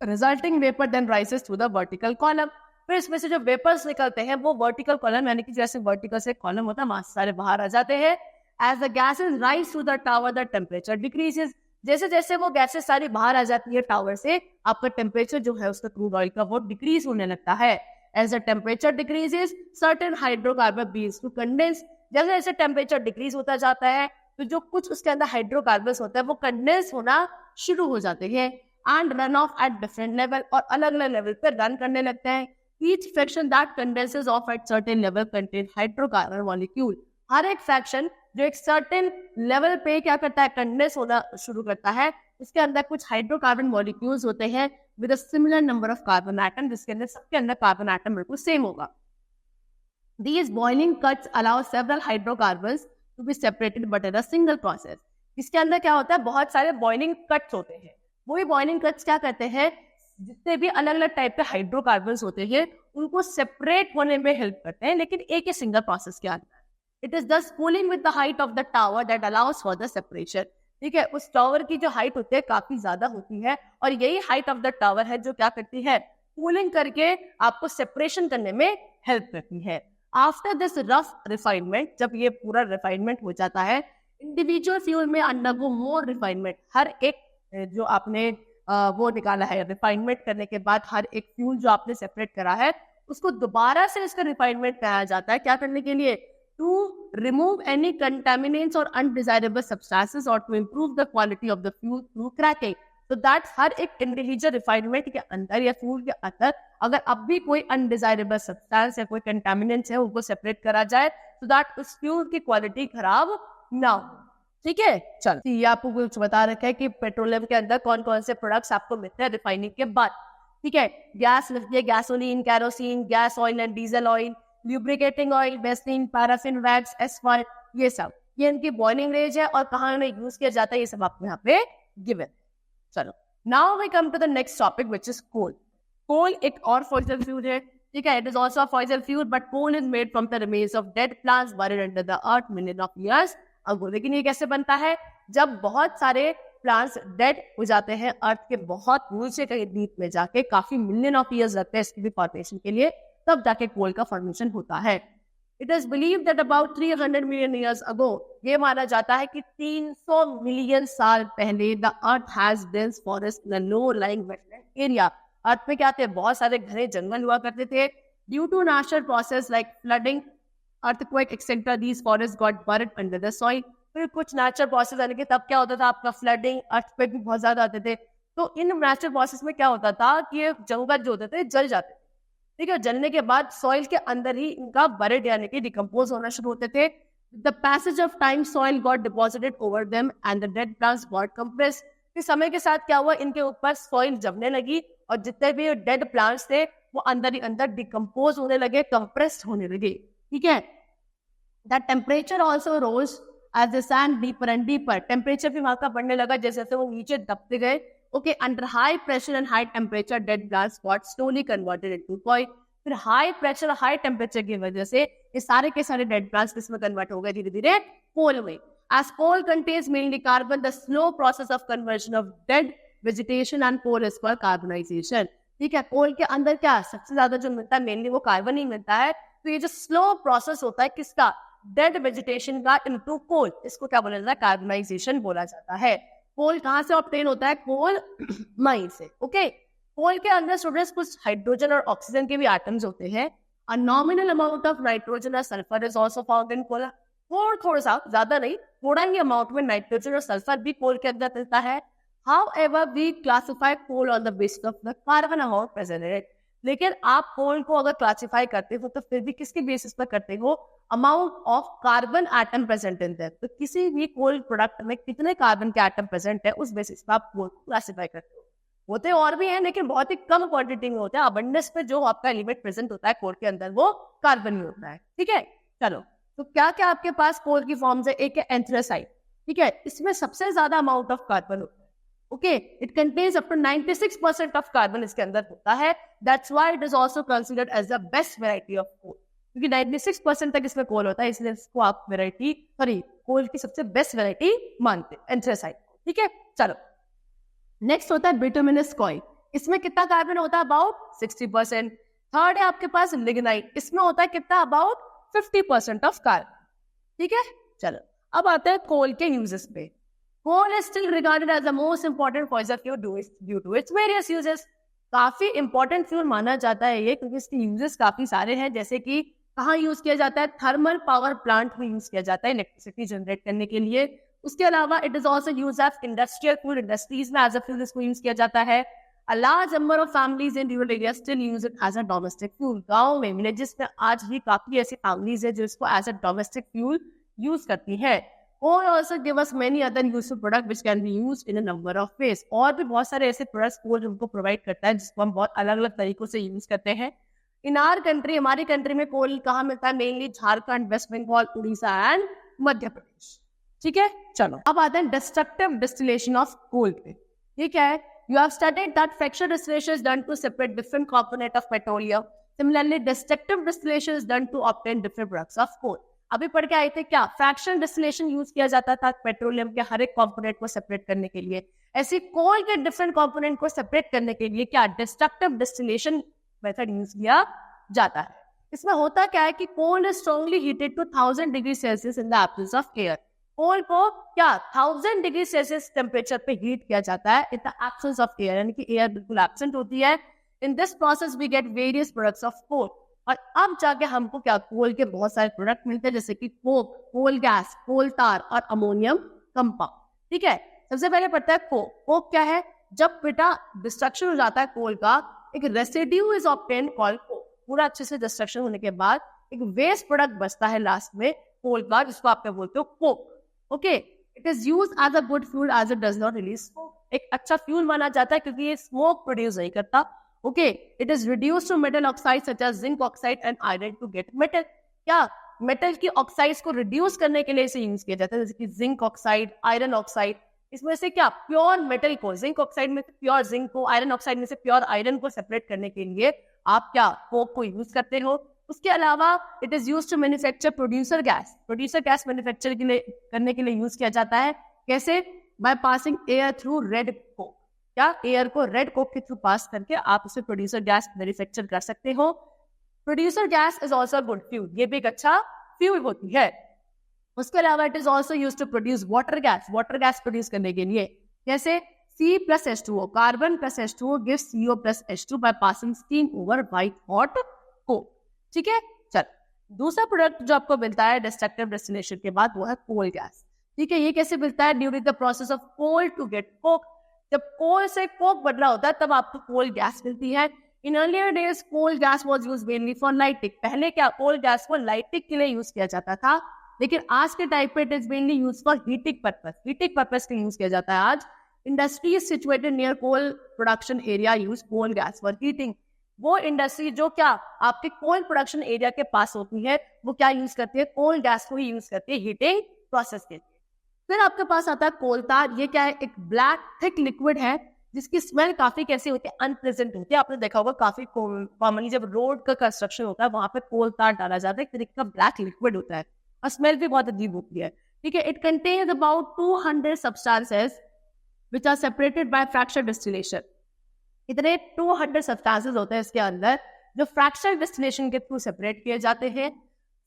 resulting vapour then rises through the vertical column. फिर इसमें से जो वेपर्स निकलते हैं वो वर्टिकल कॉलम, यानी कि जैसे वर्टिकल से कॉलम होता है वहां से सारे बाहर आ जाते हैं. As the gases rise through the tower the temperature decreases. जैसे जैसे वो गैसेस सारी बाहर आ जाती है टावर से, आपका टेम्परेचर जो है उसका क्रूड ऑयल का वो डिक्रीज होने लगता है. As the temperature decreases certain hydrocarbon begins to condense. जैसे जैसे टेम्परेचर डिक्रीज होता जाता है तो जो कुछ उसके अंदर हाइड्रोकार्बन होता है वो कंडेंस होना शुरू हो जाते हैं and run off at different level, और अलग अलग लेवल पे रन करने लगते हैं. Each fraction that condenses off at certain level contain hydrocarbon molecule. हर एक फ्रैक्शन जो एक सर्टेन लेवल पे क्या करता है, कंडेंस होना शुरू करता है, उसके अंदर कुछ हाइड्रोकार्बन मॉलिक्यूल्स होते हैं with a similar number of carbon atom, जिसके अंदर सबके अंदर कार्बन एटम बिल्कुल सेम होगा. These boiling cuts allow several hydrocarbons to be separated but in a single process. इसके अंदर क्या होता है, बहुत सारे बॉइलिंग कट्स होते हैं. वही बॉइलिंग कट्स क्या करते हैं, जितने भी अलग अलग टाइप के हाइड्रोकार्बन्स होते हैं उनको सेपरेट होने में हेल्प करते हैं, लेकिन एक ही सिंगल प्रोसेस के अंदर. It is thus cooling with the height of the tower that allows for the separation. ठीक है, उस टावर की जो हाइट होती है काफी ज्यादा होती है, और यही हाइट ऑफ द टावर है जो क्या करती है, कूलिंग करके आपको सेपरेशन करने में हेल्प करती है. आफ्टर दिस रफ रिफाइनमेंट, जब ये पूरा रिफाइनमेंट हो जाता है, इंडिविजुअल फ्यूल में अंडरगो मोर रिफाइनमेंट. हर एक जो आपने वो निकाला है रिफाइनमेंट करने के बाद, हर एक फ्यूल जो आपने सेपरेट करा है उसको दोबारा से इसका रिफाइनमेंट कराया जाता है. क्या करने के लिए, टू रिमूव एनी कंटामिनेंट्स और अनडिजायरेबल सब्सटेंसेस और to improve the quality of the fuel through cracking. तो दैट हर एक इंडिविजुअल रिफाइनमेंट के अंदर या फ्यूल के अंदर अगर अब भी कोई अनडिजायरेबल सब्सटेंस या कोई कंटामिनेंट्स है उनको सेपरेट करा जाए, तो दैट उस फ्यूल की क्वालिटी खराब ना हो. ठीक है, चलो ये आपको कुछ बता रखा है कि पेट्रोलियम के अंदर कौन कौन से प्रोडक्ट्स आपको मिलते हैं रिफाइनिंग के बाद. ठीक है, गैस मिलती है, gasoline, kerosene, gas oil and diesel oil, lubricating oil, benzene, paraffin, wax, asphalt, ये इनकी बॉइलिंग रेंज है और कहाँ इन्हें यूज किया जाता है ये सब आपको यहाँ पे गिवन. चलो, now we come to the next topic which is coal. Coal एक और फॉसिल फ्यूल है. ठीक है, it is also a fossil fuel but coal is made from the remains of dead plants buried under the earth million of years ago. लेकिन ये कैसे बनता है, जब बहुत सारे प्लांट्स डेड हो जाते हैं अर्थ के बहुत नीचे कहीं डीप में जाके, काफी मिलियन ऑफ ईयर्स लगते हैं इसकी भी फॉर्मेशन के लिए, तब जाके कोल का फॉर्मेशन होता है. It is believed that about 300 million years ago, ये माना जाता है कि 300 मिलियन साल पहले the earth has dense forest in low lying wetland area. Earth में क्या थे, बहुत सारे घने जंगल हुआ करते थे. Due to natural process like flooding, earthquake, etc. these forests got buried under the soil. फिर कुछ नेचुरल प्रोसेस आने के तब क्या होता था, आपका फ्लडिंग, अर्थक्वेक भी बहुत ज्यादा आते थे. तो इन नेचुरल प्रोसेस में क्या होता था कि ये जंगल जो होते थे जल जाते थे. ठीक है, जलने के बाद सॉइल के अंदर ही इनका बरेड यानी कि डिकम्पोज होना शुरू होते थे. The passage of time soil got deposited over them and the dead plants got compressed. फिर समय के साथ क्या हुआ, इनके ऊपर सॉइल जमने लगी और जितने भी डेड प्लांट्स थे वो अंदर ही अंदर डिकम्पोज होने लगे, कंप्रेस्ड होने लगे. ठीक है, the temperature also rose as the sand deeper and deeper. Temperature भी वहां का बढ़ने लगा जैसे जैसे वो नीचे दबते गए. Okay, under high pressure and high temperature dead plants got slowly converted into coil. फिर हाई प्रेशर और हाई टेम्परेचर की वजह से ये सारे के सारे डेड प्लांट्स किसमें कन्वर्ट हो गए, धीरे धीरे कोल में. As coal contains mainly carbon, the slow process of conversion of dead vegetation and coal is called carbonisation. ठीक है, कोल के अंदर क्या सबसे ज्यादा जो मिलता है, मेनली वो कार्बन ही मिलता है. तो ये जो स्लो प्रोसेस होता है किसका, डेड वेजिटेशन का इनटू कोल, इसको क्या बोला जाता है, कार्बनाइजेशन बोला जाता है. कोल कहाँ से ऑब्टेन होता है, कोल माइन से. ओके, कोल के अंदर स्टूडेंट्स कुछ हाइड्रोजन और ऑक्सीजन के भी एटम्स होते हैं. A nominal amount of nitrogen और sulphur is also found in coal. थोड़ा सा, ज्यादा नहीं, थोड़ा ही अमाउंट में नाइट्रोजन और सल्फर भी कोल के अंदर मिलता है. However, we classify coal on the basis of the carbon amount present in it. लेकिन आप कोल को अगर क्लासिफाई करते हो तो फिर भी किसके बेसिस पर करते हो, amount of carbon atom present in their. तो किसी भी कोल प्रोडक्ट में कितने कार्बन के एटम प्रेजेंट है उस बेसिस पर आप कोल को क्लासिफाई करते हो. होते और भी हैं लेकिन बहुत ही कम क्वांटिटी में होते हैं. अबंडेंस पे जो आपका एलिमेंट प्रेजेंट होता है कोल के अंदर वो कार्बन में होता है. ठीक है, चलो, तो क्या क्या आपके पास कोल की फॉर्म्स है. एक है एंथ्रेसाइट. ठीक है, इसमें सबसे ज्यादा अमाउंट ऑफ कार्बन होता है. Okay, it contains up to 96% of carbon इसके अंदर होता है. That's why it is also considered as the best variety of coal. क्योंकि 96% तक इसमें कोल होता है, इसलिए इसको आप कोल की सबसे बेस्ट वैरायटी मानते हैं, एंथ्रेसाइट. ठीक है, चलो, नेक्स्ट होता है बिटुमिनस कॉइल. इसमें कितना कार्बन होता है, अबाउट 60%. थर्ड है आपके पास लिग्नाइट. इसमें होता है कितना, अबाउट 50% ऑफ कार्बन. ठीक है, चलो, अब आते हैं कोल के यूजेस पे. Coal is still regarded as the most important fossil fuel due to its various uses. काफी इंपॉर्टेंट फ्यूल माना जाता है ये क्योंकि इसके यूजेस काफी सारे हैं. जैसे कि कहाँ यूज किया जाता है, थर्मल पावर प्लांट में यूज किया जाता है इलेक्ट्रिसिटी जनरेट करने के लिए. उसके अलावा it is also use as industrial fuel, industries में एज अ फ्यूल इसको यूज किया जाता है. A large number of families in rural areas still use it as a domestic fuel. गाँव में विलेजेस में आज भी काफी ऐसी फैमिलीज है जो इसको as a domestic fuel use करती है. Coal also give us many other useful products which can be used in a number of ways. और भी बहुत सारे ऐसे प्रोडक्ट्स कोल हमको प्रोवाइड करता है जिसको हम बहुत अलग अलग तरीकों से यूज करते हैं. इन आर कंट्री, हमारी कंट्री में कोल कहाँ मिलता है? Mainly Jharkhand, West Bengal, Orissa and Madhya Pradesh. ठीक है, चलो अब आते हैं डिस्ट्रक्टिव डिस्टिलेशन ऑफ कोल पे. ये क्या है? You have studied that fractional distillation is done to separate different component of petroleum. Similarly, destructive distillation is done to obtain different products of coal. अभी पढ़ के आए थे क्या? फ्रैक्शनल डिस्टिलेशन यूज किया जाता था पेट्रोलियम के हर एक कंपोनेंट को सेपरेट करने के लिए. ऐसे कोल के डिफरेंट कंपोनेंट को सेपरेट करने के लिए क्या? डिस्ट्रक्टिव डिस्टिलेशन मेथड यूज किया जाता है. इसमें होता क्या है कि coal is strongly heated to 1000 degree Celsius in the absence of air. Coal को क्या 1000 डिग्री सेल्सियस टेम्परेचर पे हीट किया जाता है in the absence of air, यानी कि एयर बिल्कुल एब्सेंट होती है. In this process we get various products of coal. और अब जाके हमको क्या कोल के बहुत सारे प्रोडक्ट मिलते हैं जैसे कि कोक, कोल गैस, कोल तार और अमोनियम कंपाउंड. ठीक है, सबसे पहले पढ़ते हैं कोक. कोक क्या है? जब बेटा डिस्ट्रक्शन हो जाता है कोल का, एक residue is obtain called Coke. पूरा अच्छे से डिस्ट्रक्शन होने के बाद एक वेस्ट प्रोडक्ट बचता है लास्ट में कोल का, जिसको आप क्या बोलते हो? Coke. Okay, it is use as a good fuel as it does not release smoke. एक अच्छा फ्यूल माना जाता है क्योंकि ये स्मोक प्रोड्यूस नहीं करता. Okay, it is reduce to metal oxide such as zinc oxide and iron to get metal. क्या? मेटल की ऑक्साइड्स को रिड्यूस करने के लिए इसे यूज किया जाता है, जैसे कि जिंक ऑक्साइड, आयरन ऑक्साइड. इसमें से क्या प्योर मेटल को, जिंक ऑक्साइड में से प्योर जिंक को, आयरन ऑक्साइड में से प्योर आयरन को सेपरेट करने के लिए आप क्या कोक को यूज करते हो. उसके अलावा it is use to manufacture producer gas. Producer gas manufacture के लिए करने के लिए यूज किया जाता है. कैसे? By passing air through red coke. क्या? एयर को रेड कोक के थ्रू पास करके आप उसे प्रोड्यूसर गैस मैन्युफैक्चर कर सकते हो. Producer gas is also good fuel. ये भी एक अच्छा फ्यूल होती है. उसके अलावा it is also use to produce water gas. Water gas produce करने के लिए जैसे C+H2O, carbon plus H2O gives CO plus H2 by passing steam over white hot coal. ठीक है, चल दूसरा प्रोडक्ट जो आपको मिलता है डिस्ट्रक्टिव डिस्टिलेशन के बाद वो है कोल गैस. ठीक है, ये कैसे मिलता है? During the process of coal to get coke. जब कोल से कोक बन रहा होता है तब आपको कोल गैस मिलती है. In earlier days coal gas was used mainly for lighting. पहले क्या कोल गैस को लाइटिंग के लिए यूज किया जाता था, लेकिन आज के टाइम पे it is mainly use for heating purpose. Heating purpose के लिए यूज किया जाता है. आज industries situated near coal production area use coal gas for heating. वो इंडस्ट्री जो क्या आपके कोल प्रोडक्शन एरिया के पास होती है वो क्या यूज करती है? कोल गैस को ही यूज करती है हीटिंग प्रोसेस के लिए. फिर आपके पास आता है कोल तार. ये क्या है? एक ब्लैक थिक लिक्विड है जिसकी स्मेल काफी कैसी होती है? अनप्लेजेंट होती है. आपने देखा होगा काफी कॉमनली जब रोड का कंस्ट्रक्शन होता है वहां पे कोल तार डाला जाता है. एक तरीके का ब्लैक लिक्विड होता है और स्मेल भी बहुत अजीब होती है. ठीक है, it contains about 200 substances which are separated by fractional distillation. इतने 200 सब्सटेंसेस होते हैं इसके अंदर जो फ्रैक्शनल डिस्टिलेशन के थ्रू सेपरेट किए जाते हैं.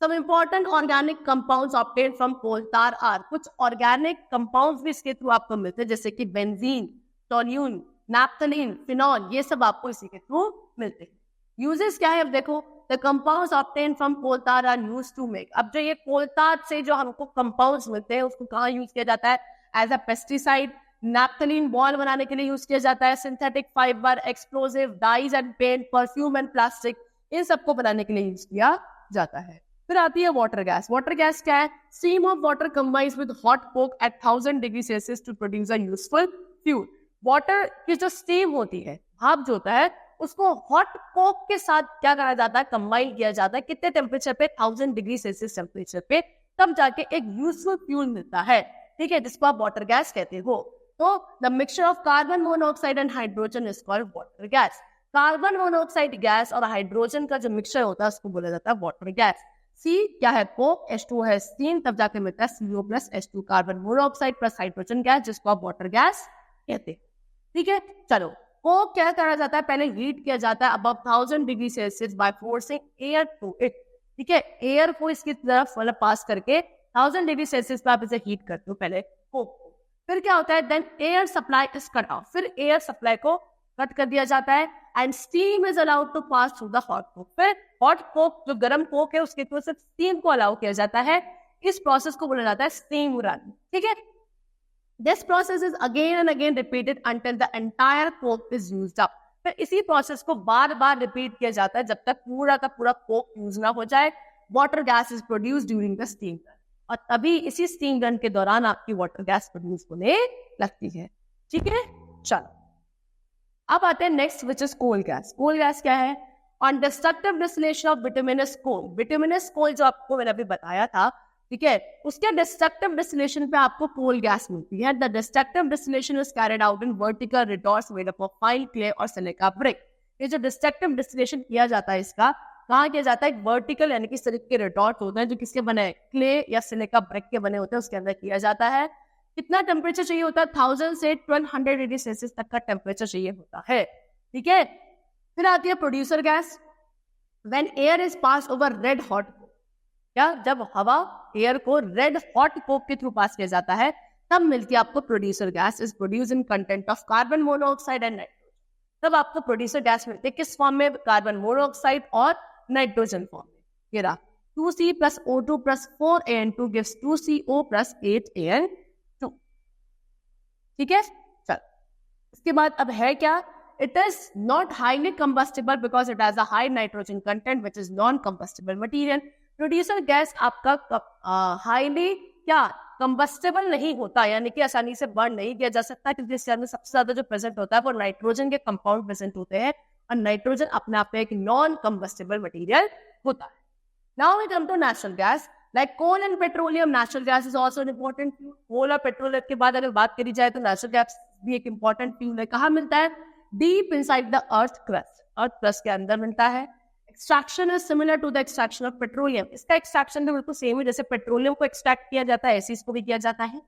Some important organic compounds obtained from coal tar are. कुछ ऑर्गेनिक कंपाउंड्स भी इसके थ्रू आपको मिलते हैं जैसे कि बेंजीन, टोल्यून, नैप्थलीन, फिनॉल. ये सब आपको इसी के थ्रू मिलते हैं. यूजेस क्या है? अब देखो, the compounds obtained from coal tar are used to make. अब जो ये कोल तार से जो हमको कंपाउंड्स मिलते हैं उसको कहाँ यूज किया जाता है? As a pesticide. Naphthalene ball बनाने के लिए यूज किया जाता है. Synthetic fibre, explosive, dyes and paint, perfume and plastic, इन सबको बनाने के लिए यूज किया जाता है. फिर आती है वाटर गैस. वाटर गैस क्या है? Steam of water combines with hot coke at 1000 degree Celsius to produce a useful fuel. Water की जो स्टीम होती है, भाप जो होता है, उसको हॉट कोक के साथ क्या करा जाता है? कंबाइन किया जाता है. कितने टेम्परेचर पे? 1000 डिग्री सेल्सियस टेम्परेचर पे. तब जाके एक यूजफुल फ्यूल मिलता है. ठीक है, जिसको आप वाटर गैस कहते हो. तो the mixture of carbon monoxide and hydrogen is called water gas. Carbon monoxide gas और हाइड्रोजन का जो मिक्सचर होता है उसको बोला जाता है वाटर गैस. सी क्या है? कोक. H2 है स्टीम, तब जाके मिलता है CO plus H2, carbon monoxide plus hydrogen gas, जिसको आप वाटर गैस कहते हैं. ठीक है, चलो कोक क्या करा जाता है? पहले हीट किया जाता है above 1000 degree Celsius by forcing air to it. ठीक है, एयर को इसकी तरफ मतलब पास करके 1000 डिग्री सेल्सियस पे आप इसे हीट करते हो पहले कोक. फिर क्या होता है? Then air supply is cut off. फिर एयर सप्लाई को कट कर दिया जाता है and steam is allowed to pass through the hot coke. फिर हॉट कोक जो गर्म कोक है उसके थ्रू सिर्फ स्टीम को अलाउ किया जाता है. इस प्रोसेस को बोला जाता है स्टीम रन. ठीक है, This process is again and again repeated until the entire coke is used up. फिर इसी प्रोसेस को बार बार रिपीट किया जाता है जब तक पूरा का पूरा कोक यूज ना हो जाए. Water gas is produce during the steam run, और तभी इसी स्टीम रन के दौरान आपकी वाटर गैस प्रोड्यूस होने लगती है. ठीक है, चलो अब आते हैं next, which is coal gas. Coal gas क्या है? On destructive distillation of bituminous coal. Bituminous coal जो आपको मैंने अभी बताया था, ठीक है, उसके डिस्ट्रक्टिव डिस्टिलेशन पे आपको कोल गैस मिलती है. The destructive distillation is carried out in vertical retorts made up of fine clay और सिलिका ब्रिक. ये जो डिस्ट्रक्टिव डिस्टिलेशन किया जाता है, इसका कहाँ किया जाता है? एक वर्टिकल यानी कि इस तरह के रिटॉर्ट होते हैं जो किसके बने हैं? क्ले या सिलिका ब्रिक के बने होते हैं, उसके अंदर किया जाता है. कितना टेम्परेचर चाहिए होता है? 1000 से 1200 डिग्री सेल्सियस तक का टेम्परेचर चाहिए होता है. ठीक है, फिर आती है producer gas. When air is pass over red hot, क्या जब हवा एयर को रेड हॉट कोक के थ्रू पास किया जाता है तब मिलती है आपको producer gas. Is produce in content of carbon monoxide and nitrogen. तब आपको प्रोड्यूसर गैस मिलती है किस फॉर्म में? कार्बन मोनोऑक्साइड और नाइट्रोजन फॉर्म में. ये रहा 2C plus O2 plus 4AN2 gives 2CO plus 8AN2. ठीक है, चल इसके बाद अब है क्या? It is not highly combustible because it has a high nitrogen content which is non-combustible material. Producer gas आपका हाईली क्या कंबस्टेबल नहीं होता, यानी कि आसानी से बर्न नहीं किया जा सकता, क्योंकि इसके अंदर सबसे ज्यादा जो प्रेजेंट होता है वो नाइट्रोजन के कंपाउंड प्रेजेंट होते हैं, और नाइट्रोजन अपने आप में एक नॉन कंबस्टेबल मटेरियल होता है. Now we come to natural gas. Like coal and petroleum, natural gas is also an important fuel. Coal और पेट्रोलियम के बाद अगर बात करी जाए तो नेचुरल गैस भी एक इंपॉर्टेंट फ्यूल है. कहाँ मिलता है? Deep inside the earth crust. Earth crust के अंदर मिलता है. Extraction is similar to the extraction of petroleum. इसका एक्सट्रैक्शन भी बिल्कुल सेम है, जैसे पेट्रोलियम को एक्सट्रैक्ट किया जाता है ऐसे इसको भी किया जाता है.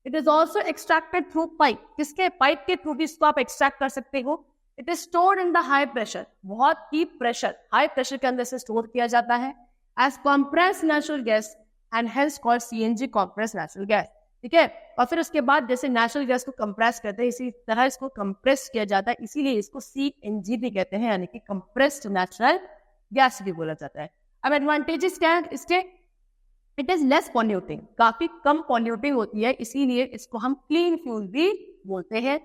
It is also extracted through pipe. किसके? पाइप के थ्रू भी इसको आप एक्सट्रैक्ट कर सकते हो. It is stored in the high pressure. बहुत ही प्रेशर, हाई प्रेशर के अंदर से स्टोर किया जाता है as compressed natural gas and hence called CNG compressed natural gas. ठीक है, और फिर उसके बाद जैसे नेचुरल गैस को कंप्रेस करते हैं इसी तरह इसको कंप्रेस किया जाता है, इसीलिए इसको CNG भी कहते हैं, यानी कि कंप्रेस्ड नेचुरल गैस भी बोला जाता है. अब एडवांटेजेस क्या है इसके? इट इज लेस पॉल्यूटिंग, काफी कम पॉल्यूटिंग होती है, इसीलिए इसको हम क्लीन फ्यूल भी बोलते हैं.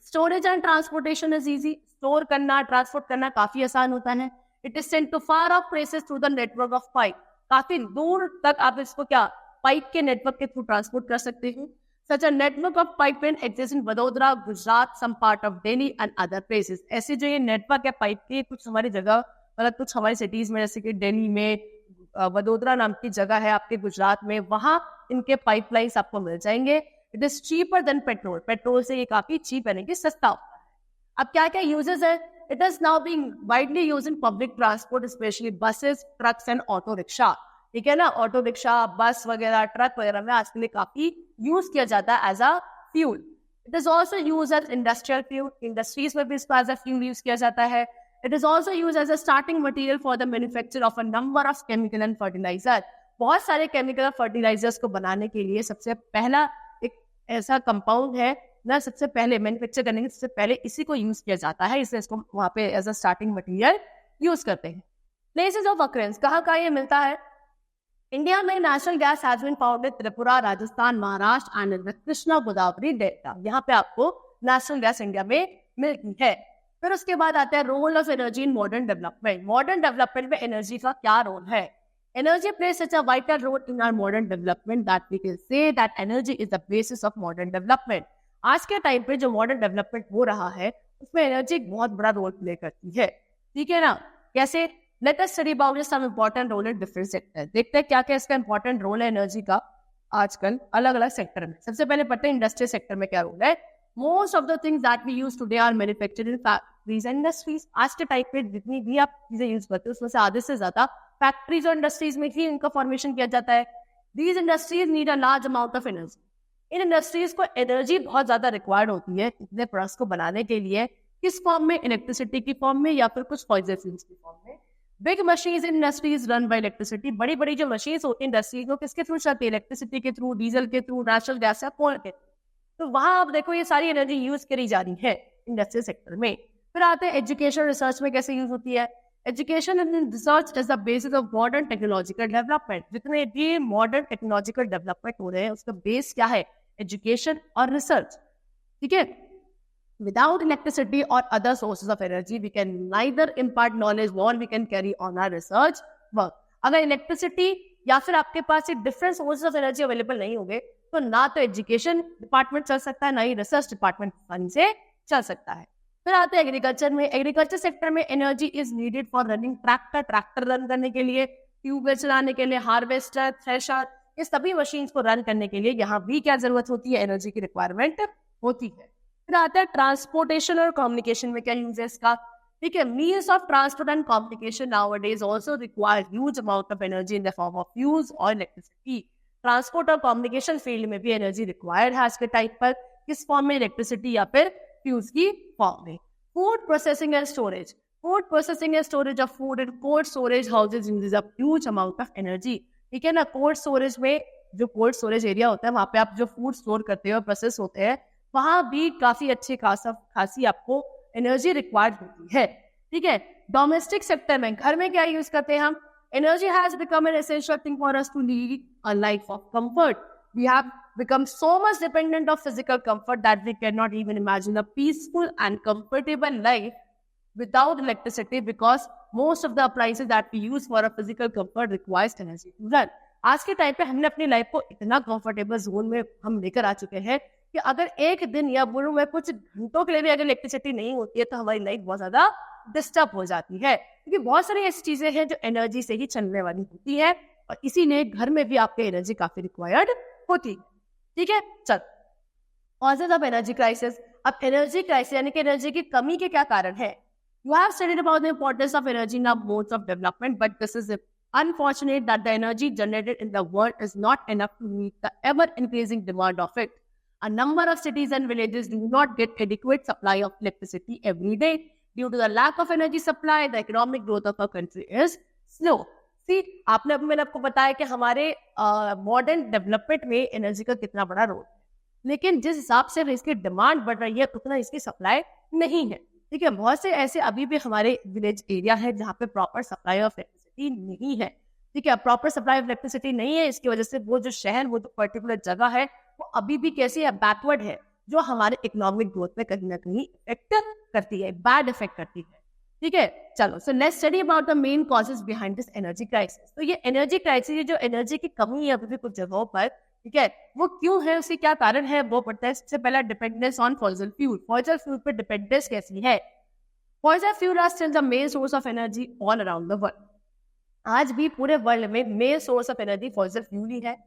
Storage and transportation is easy. Store करना, ट्रांसपोर्ट करना काफी आसान होता है. It is sent to far off places through the network of pipe. काफी दूर तक आप इसको क्या पाइप के नेटवर्क के थ्रू ट्रांसपोर्ट कर सकते हैं. Such a network of pipeline exist in Vadodara, Gujarat, some part of Delhi and other places. ऐसे जो ये नेटवर्क है पाइप के, कुछ हमारी जगह मतलब कुछ हमारी सिटीज में, जैसे कि दिल्ली में वडोदरा नाम की जगह है आपके गुजरात में, वहां इनके पाइपलाइंस आपको मिल जाएंगे. It is cheaper than petrol. Petrol से ये काफी चीप यानी कि सस्ता होता है. अब क्या क्या यूजेस है? It is now being widely used in public transport, specially buses, trucks and auto rickshaw. ठीक है ना, ऑटो रिक्शा, बस वगैरह, ट्रक वगैरह में आज के लिए काफी यूज किया जाता है as a fuel. It is also use as industrial fuel. Industries में भी इसको एज अ फ्यूल यूज किया जाता है. It is also used as a starting material for the manufacture of a number of chemical and fertilizer. बहुत सारे chemical और fertilisers को बनाने के लिए सबसे पहला एक ऐसा कंपाउंड है ना, सबसे पहले मैन्युफैक्चर करने के सबसे पहले इसी को यूज किया जाता है, इसलिए इसको वहाँ पे as a starting material use करते हैं. प्लेसेस ऑफ अकरेंस, कहाँ कहाँ ये मिलता है? इंडिया में natural gas has been found in Tripura, Rajasthan, Maharashtra and in the Krishna Godavari delta. यहाँ पे आपको नेचुरल गैस इंडिया में मिलती है. फिर उसके बाद आता है role of energy in modern development. Modern development में एनर्जी का क्या रोल है? Energy plays such a vital role in our modern development that we can say that energy is the basis of modern development. आज के time पे जो modern development हो रहा है उसमें एनर्जी एक बहुत बड़ा रोल प्ले करती है. ठीक है ना, कैसे? Let us study about some important role in different sector. देखते हैं क्या क्या इसका इंपॉर्टेंट रोल है एनर्जी का आजकल अलग अलग सेक्टर में. सबसे पहले पढ़ते हैं इंडस्ट्रियल सेक्टर में क्या रोल है. Most of the things that we use today are manufactured in factories and industries. आज के टाइप पे जितनी भी आप चीजें यूज करते हो उसमें से आधे से ज्यादा फैक्ट्रीज और इंडस्ट्रीज में ही इनका फॉर्मेशन किया जाता है. These industries need a large amount of energy. In industries को एनर्जी बहुत ज्यादा रिक्वायर्ड होती है इतने प्रोडक्ट्स को बनाने के लिए. किस फॉर्म में? इलेक्ट्रिसिटी की फॉर्म में या फिर कुछ फॉसिल फ्यूल्स की फॉर्म में. Big machines in industries run by electricity. बड़ी बड़ी जो मशीन्स होती है इंडस्ट्रीज वो किसके थ्रू चलती है? इलेक्ट्रिसिटी के थ्रू, डीजल के थ्रू, नेचुरल गैस या कोल के थ्रू. तो वहां आप देखो ये सारी एनर्जी यूज करी जा रही है इंडस्ट्रियल सेक्टर में. फिर आते हैं एजुकेशन रिसर्च में कैसे यूज होती है. Education and research is the basis of modern technological development. जितने भी मॉडर्न टेक्नोलॉजिकल डेवलपमेंट हो रहे हैं उसका बेस क्या है? एजुकेशन और रिसर्च। ठीक है, without electricity or other sources of energy we can neither impart knowledge nor we can carry on our research work। अगर इलेक्ट्रिसिटी या फिर आपके पास different sources of energy available नहीं होंगे तो ना तो एजुकेशन डिपार्टमेंट चल सकता है, ना ही रिसर्च डिपार्टमेंट आसानी से चल सकता है। फिर आते हैं एग्रीकल्चर में। एग्रीकल्चर सेक्टर में energy is needed for running tractor run करने के लिए, ट्यूबवेल चलाने के लिए, हार्वेस्टर, थ्रेशर, ये सभी मशीन को रन करने के लिए यहाँ भी क्या जरूरत होती है, एनर्जी की रिक्वायरमेंट होती है। फिर आता है ट्रांसपोर्टेशन और कम्युनिकेशन में क्या यूज है इसका। ठीक है, means of transport and communication nowadays also require huge amount of energy in the form of fuels और इलेक्ट्रिसिटी। ट्रांसपोर्ट और कम्युनिकेशन फील्ड में भी एनर्जी रिक्वायर्ड है आज के टाइम पर, किस फॉर्म में, इलेक्ट्रिसिटी या फिर फ्यूल्स की फॉर्म में। Food processing and storage. Food processing and storage of food in cold storage houses uses a huge amount of energy. ठीक है ना, कोल्ड स्टोरेज में जो कोल्ड स्टोरेज एरिया होता है वहां पे आप जो फूड स्टोर करते हो, प्रोसेस होते हैं, वहां भी काफी अच्छी खासी आपको एनर्जी रिक्वायर्ड होती है। ठीक है, डोमेस्टिक सेक्टर में, घर में क्या यूज करते हैं हम, energy has become an essential thing for us to lead a life of comfort. We have become so much dependent of physical comfort that we cannot even imagine a peaceful and comfortable life without electricity, because most of the appliances that we use for a physical comfort requires energy to run। आज के time पे हमने अपनी life को इतना comfortable zone में हम लेकर आ चुके हैं कि अगर एक दिन या बोलूं मैं कुछ घंटों के लिए भी अगर इलेक्ट्रिसिटी नहीं होती है तो हमारी लाइफ बहुत ज्यादा डिस्टर्ब हो जाती है, क्योंकि बहुत सारी ऐसी चीजें हैं जो एनर्जी से ही चलने वाली होती है और इसीलिए घर में भी आपके एनर्जी काफी रिक्वायर्ड होती है। ठीक है, चल, कॉजेज ऑफ एनर्जी क्राइसिस। अब एनर्जी क्राइसिस यानी कि एनर्जी की कमी के क्या कारण है। You have studied about the importance of energy in modes of development, but this is unfortunate that the energy generated in the world is not enough to meet the ever increasing demand of it. A number of cities and villages do not get adequate supply of electricity every day. Due to the lack of energy supply, the economic growth of our country is slow. See, मैंने आपको बताया कि हमारे modern development में energy का कितना बड़ा role है, लेकिन जिस हिसाब से इसकी डिमांड बढ़ रही है उतना इसकी सप्लाई नहीं है। ठीक है, बहुत से ऐसे अभी भी हमारे विलेज एरिया है जहाँ पे प्रॉपर सप्लाई ऑफ इलेक्ट्रिसिटी नहीं है। ठीक है, प्रॉपर सप्लाई ऑफ इलेक्ट्रिसिटी नहीं है, इसकी वजह से वो जो शहर, वो जो पर्टिकुलर जगह है वो अभी भी कैसी है, बैकवर्ड है, जो हमारे इकोनॉमिक ग्रोथ में कहीं ना कहीं इफेक्ट करती है, बैड इफेक्ट करती है। ठीक है, चलो, so let's study about the main causes behind this energy crisis. तो ये एनर्जी क्राइसिस, जो एनर्जी की कमी है अभी भी कुछ जगहों पर, ठीक है, वो क्यों है, उसके क्या कारण है, वो पड़ता है। सबसे पहला, dependence on fossil fuel. Fossil fuel पर डिपेंडेंस कैसी है। Fossil fuel are still the main source of energy all around the world. आज भी पूरे वर्ल्ड में main source of energy fossil fuel ही है।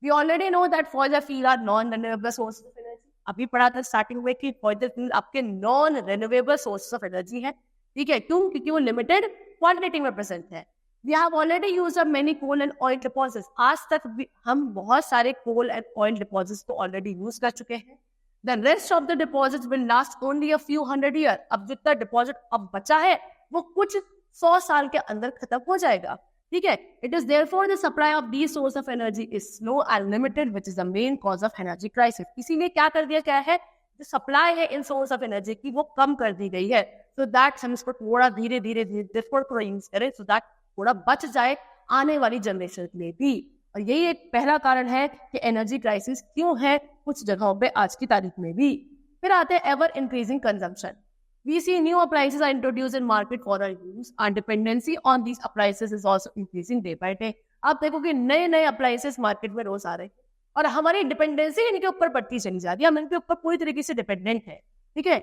We already know that fossil fuel are non renewable source of energy. अभी पढ़ा था starting में कि फॉसिल फ्यूल आपके non renewable source of energy है। ठीक है, क्यों, क्योंकि वो लिमिटेड क्वांटिटी में प्रेजेंट है। We have already used up many coal and oil deposits. आज तक भी हम बहुत सारे कोल एंड ऑयल डिपॉजिट्स को ऑलरेडी यूज कर चुके हैं। The rest of the deposits will last only a few hundred year. अब जितना डिपॉजिट अब बचा है वो कुछ 100 साल के अंदर खत्म हो जाएगा। ठीक है, it is therefore the supply of these source of energy is slow and limited, which is the main cause of energy crisis. इसीलिए क्या कर दिया गया है, जो सप्लाई है इन सोर्स ऑफ एनर्जी की वो कम कर दी गई है, सो दैट हम इसको थोड़ा धीरे धीरे यूज करें, सो दैट थोड़ा बच जाए आने वाली जनरेशन के लिए भी। और यही एक पहला कारण है कि एनर्जी क्राइसिस क्यों है कुछ जगहों पे आज की तारीख में भी। फिर आते हैं ever increasing consumption. We see new appliances are introduced in market for our use. Our dependency on these appliances is also increasing day by day. आप देखो कि नए नए appliances मार्केट में रोज आ रहे हैं और हमारी डिपेंडेंसी इनके ऊपर बढ़ती चली जा रही है, हम इनके ऊपर पूरी तरीके से डिपेंडेंट है। ठीक है,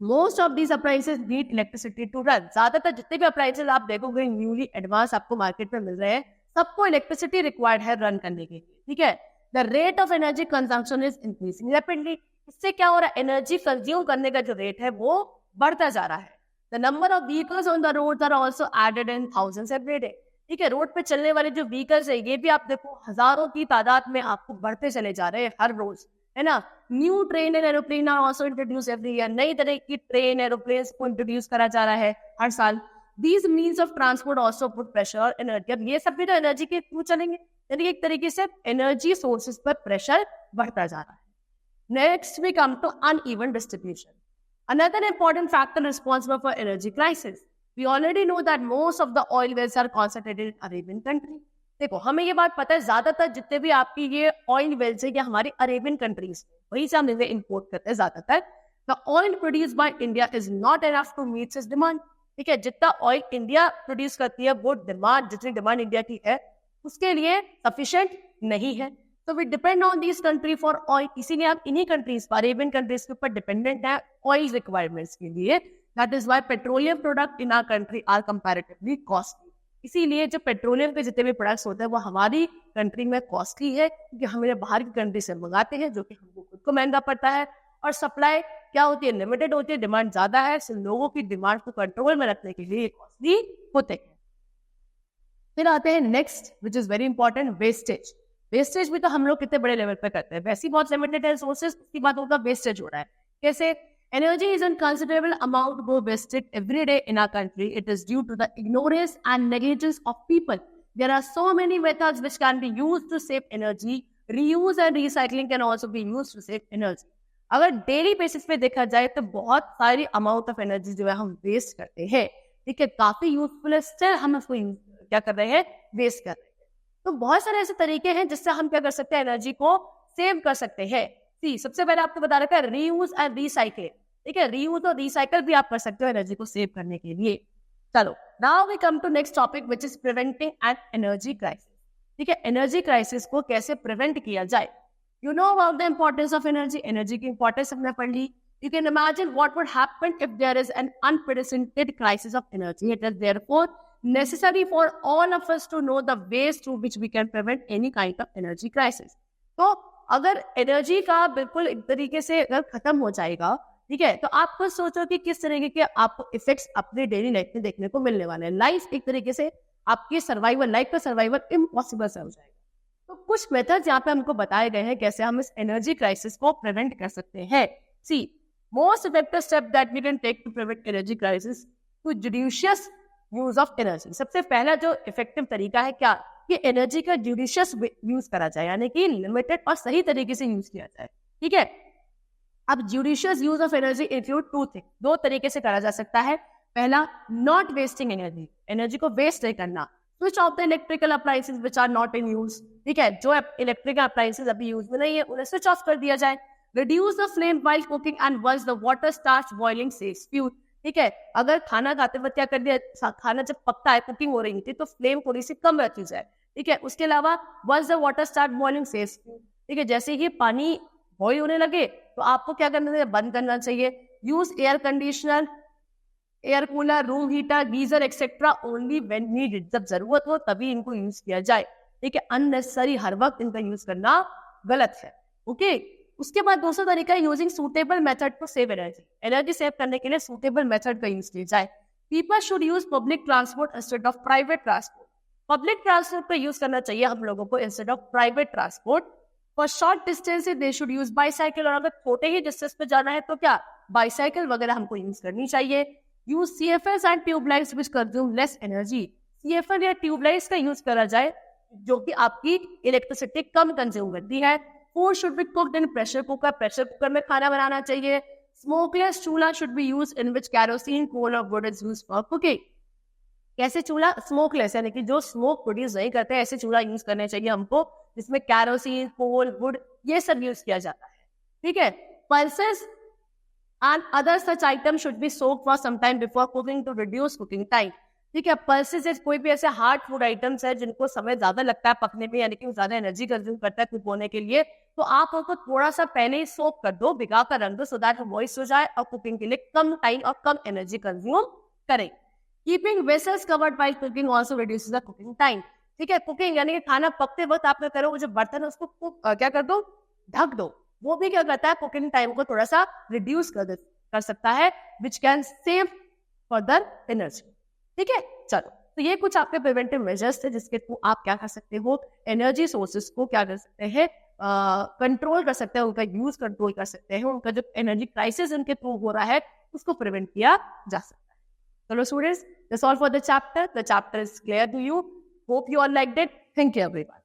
most of these appliances need electricity to run. ज्यादातर जितने भी appliances आप देखोगे न्यूली एडवांस आपको मार्केट में मिल रहे हैं, सबको इलेक्ट्रिसिटी रिक्वायर्ड है रन करने के लिए। ठीक है, the rate of energy consumption is increasing rapidly. इससे क्या हो रहा है, एनर्जी कंज्यूम करने का जो रेट है वो बढ़ता जा रहा है। The number of vehicles on the road are also added in thousands every day. ठीक है, रोड पे चलने वाले जो व्हीकल्स है ये भी आप देखो हजारों की तादाद में आपको बढ़ते चले जा रहे हैं हर रोज, है ना। New train and aeroplane are also introduce every year. नई तरह की ट्रेन एरोप्लेन को इंट्रोड्यूस करा जा रहा है हर साल। These means of transport also put pressure और एनर्जी। अब ये सब भी तो एनर्जी के थ्रू चलेंगे, यानी एक तरीके से एनर्जी सोर्सेज पर प्रेशर बढ़ता जा रहा है। Next, we come to uneven distribution. Another important factor responsible for energy crisis. We already know that most of the oil wells are concentrated in Arabian country. देखो हमें ये बात पता है, ज्यादातर जितने भी आपकी ये ऑयल वेल्स है ये हमारी अरेबियन कंट्रीज वही से हम इन्हें इंपोर्ट करते हैं ज्यादातर। The oil produce by India is not enough to meet this demand. ठीक है, जितना ऑयल इंडिया प्रोड्यूस करती है वो डिमांड, जितनी डिमांड इंडिया की है उसके लिए सफिशिएंट नहीं है। तो we depend on this country for oil, इसीलिए आप इन्हीं कंट्रीज पर, अरेबियन कंट्रीज के ऊपर डिपेंडेंट है ऑयल रिक्वायरमेंट्स के लिए। That is why petroleum product in our country are comparatively costly. इसीलिए जो पेट्रोलियम के जितने भी प्रोडक्ट्स होते हैं वो हमारी कंट्री में कॉस्टली है, क्योंकि हम इन्हें बाहर की कंट्री से मंगाते हैं, जो कि हमको खुद को महंगा पड़ता है। और सप्लाई क्या होती है, लिमिटेड होती है, डिमांड ज्यादा है, सिर्फ लोगों की डिमांड को कंट्रोल में रखने के लिए कॉस्टली होते हैं। फिर आते हैं next which is very important, wastage. Wastage भी तो हम लोग कितने बड़े लेवल पे करते हैं, वैसे ही बहुत लिमिटेड है सोर्सेज, उसकी बात होगा वेस्टेज हो रहा है। कैसे? Energy is a considerable amount go wasted every day in our country. It is due to the ignorance and negligence of people. There are so many methods which can be used to save energy. Reuse and recycling can also be used to save energy. अगर daily basis पे देखा जाए तो बहुत सारी amount of energy जो है हम वेस्ट करते हैं। ठीक है, काफी यूजफुल है, स्टिल हम उसको क्या कर रहे हैं, वेस्ट कर रहे हैं। तो बहुत सारे ऐसे तरीके हैं जिससे हम क्या कर सकते हैं, एनर्जी को सेव कर सकते हैं। सबसे पहले आपको बता रखा है रीयूज एंड रिसाइकल। ठीक है, रीयूज और रिसाइकल भी आप कर सकते हो एनर्जी को सेव करने के लिए। चलो, now we come to next topic which is preventing an energy crisis. ठीक है, एनर्जी क्राइसिस को कैसे प्रिवेंट किया जाए। You know about the importance of energy. Energy की इंपॉर्टेंस हमने पढ़ ली। You can imagine what would happen if there is an unprecedented crisis of energy. It is therefore necessary for all of us to know the ways through which we can prevent any kind of energy crisis. तो अगर energy का बिल्कुल एक तरीके से अगर खत्म हो जाएगा, ठीक है, तो आप खुद सोचो कि किस तरीके के आपको इफेक्ट्स अपने डेली लाइफ में देखने को मिलने वाले हैं। लाइफ एक तरीके से आपकी सर्वाइवल, लाइफ का सर्वाइवल इम्पॉसिबल से हो जाएगा। तो कुछ मेथड्स यहाँ पे हमको बताए गए हैं कैसे हम इस एनर्जी क्राइसिस को प्रिवेंट कर सकते हैं। See most effective step that we can take to prevent energy crisis to judicious use of energy. सबसे पहला जो इफेक्टिव तरीका है क्या, कि एनर्जी का जुडिशियस यूज करा जाए, यानी कि लिमिटेड और सही तरीके से यूज किया जाए। ठीक है, अब judicious use of energy include two thing, दो तरीके से करा जा सकता है। पहला, नॉट वेस्टिंग एनर्जी, एनर्जी को वेस्ट नहीं करना। Switch off the electrical appliances which are not in use. ठीक है, जो इलेक्ट्रिकल अप्लायंसेस अभी यूज में नहीं है उन्हें स्विच ऑफ कर दिया जाए। Reduce the flame while cooking and once the water starts boiling saves fuel. ठीक है, अगर खाना खाते वक्त क्या कर दिया, खाना जब पकता है, कुकिंग हो रही थी, तो फ्लेम थोड़ी सी कम रखी जाए। ठीक है, उसके अलावा once the water start boiling saves fuel. ठीक है, जैसे ही पानी बॉयल होने लगे तो आपको क्या करना चाहिए, बंद करना चाहिए। Use air conditioner, air cooler, room heater, geyser etcetera only when needed, जब जरूरत हो तभी इनको यूज किया जाए। ठीक है, अननेसेसरी हर वक्त इनका यूज करना गलत है। ओके, उसके बाद दूसरा तरीका है using suitable method to save energy. Energy save करने के लिए सूटेबल मेथड का यूज किया जाए। People should use public transport instead of private transport. Public transport का यूज करना चाहिए हम लोगों को instead of private transport. For short distance they should use bicycle, और अगर छोटे ही डिस्टेंस पे जाना है तो क्या बाईसाइकिल वगैरह हमको यूज करनी चाहिए। Use CFL and tubelights which consume less energy. CFL या ट्यूबलाइट्स का यूज करा जाए जो कि आपकी इलेक्ट्रिसिटी कम कंज्यूम करती है। Food should be cooked in pressure cooker, pressure cooker में खाना बनाना चाहिए। स्मोकलेस चूल्हा should be use in which kerosene, coal और wood is used for cooking. कैसे चूल्हा? स्मोकलेस, यानी कि जो स्मोक प्रोड्यूस नहीं करते ऐसे चूल्हा यूज करने चाहिए हमको, जिसमें कैरोसिन, कोल, वुड ये सब यूज किया जाता है। ठीक है, pulses and other such item should be soaked for some time before cooking to reduce cooking time. ठीक है, पल्सेस कोई भी ऐसे हार्ड फूड आइटम्स है जिनको समय ज्यादा लगता है पकने में, यानी कि ज्यादा एनर्जी कंज्यूम करता है कुक होने के लिए, तो आप उनको थोड़ा सा पहले ही सोक कर दो, भिगा कर रख दो, सो दैट वो मॉइस्ट हो जाए और कुकिंग के लिए कम टाइम और कम एनर्जी कंज्यूम करें। Keeping vessels covered while cooking also reduces the cooking time. ठीक है, कुकिंग यानी कि खाना पकते वक्त आप क्या करो, वो जो बर्तन है उसको क्या कर दो, ढक दो, वो भी क्या करता है कुकिंग टाइम को थोड़ा सा रिड्यूस कर सकता है, which can save further energy. ठीक है, चलो, तो ये कुछ आपके प्रिवेंटिव मेजर्स थे जिसके थ्रू आप क्या कर सकते हो, एनर्जी सोर्सेस को क्या कर सकते हैं, कंट्रोल कर सकते हैं, उनका यूज कंट्रोल कर सकते हैं, उनका जो एनर्जी क्राइसिस उनके थ्रू हो रहा है उसको प्रिवेंट किया जा सकता है। चलो students, that's all for the chapter. The chapter is clear to you. Hope you all liked it. Thank you everyone.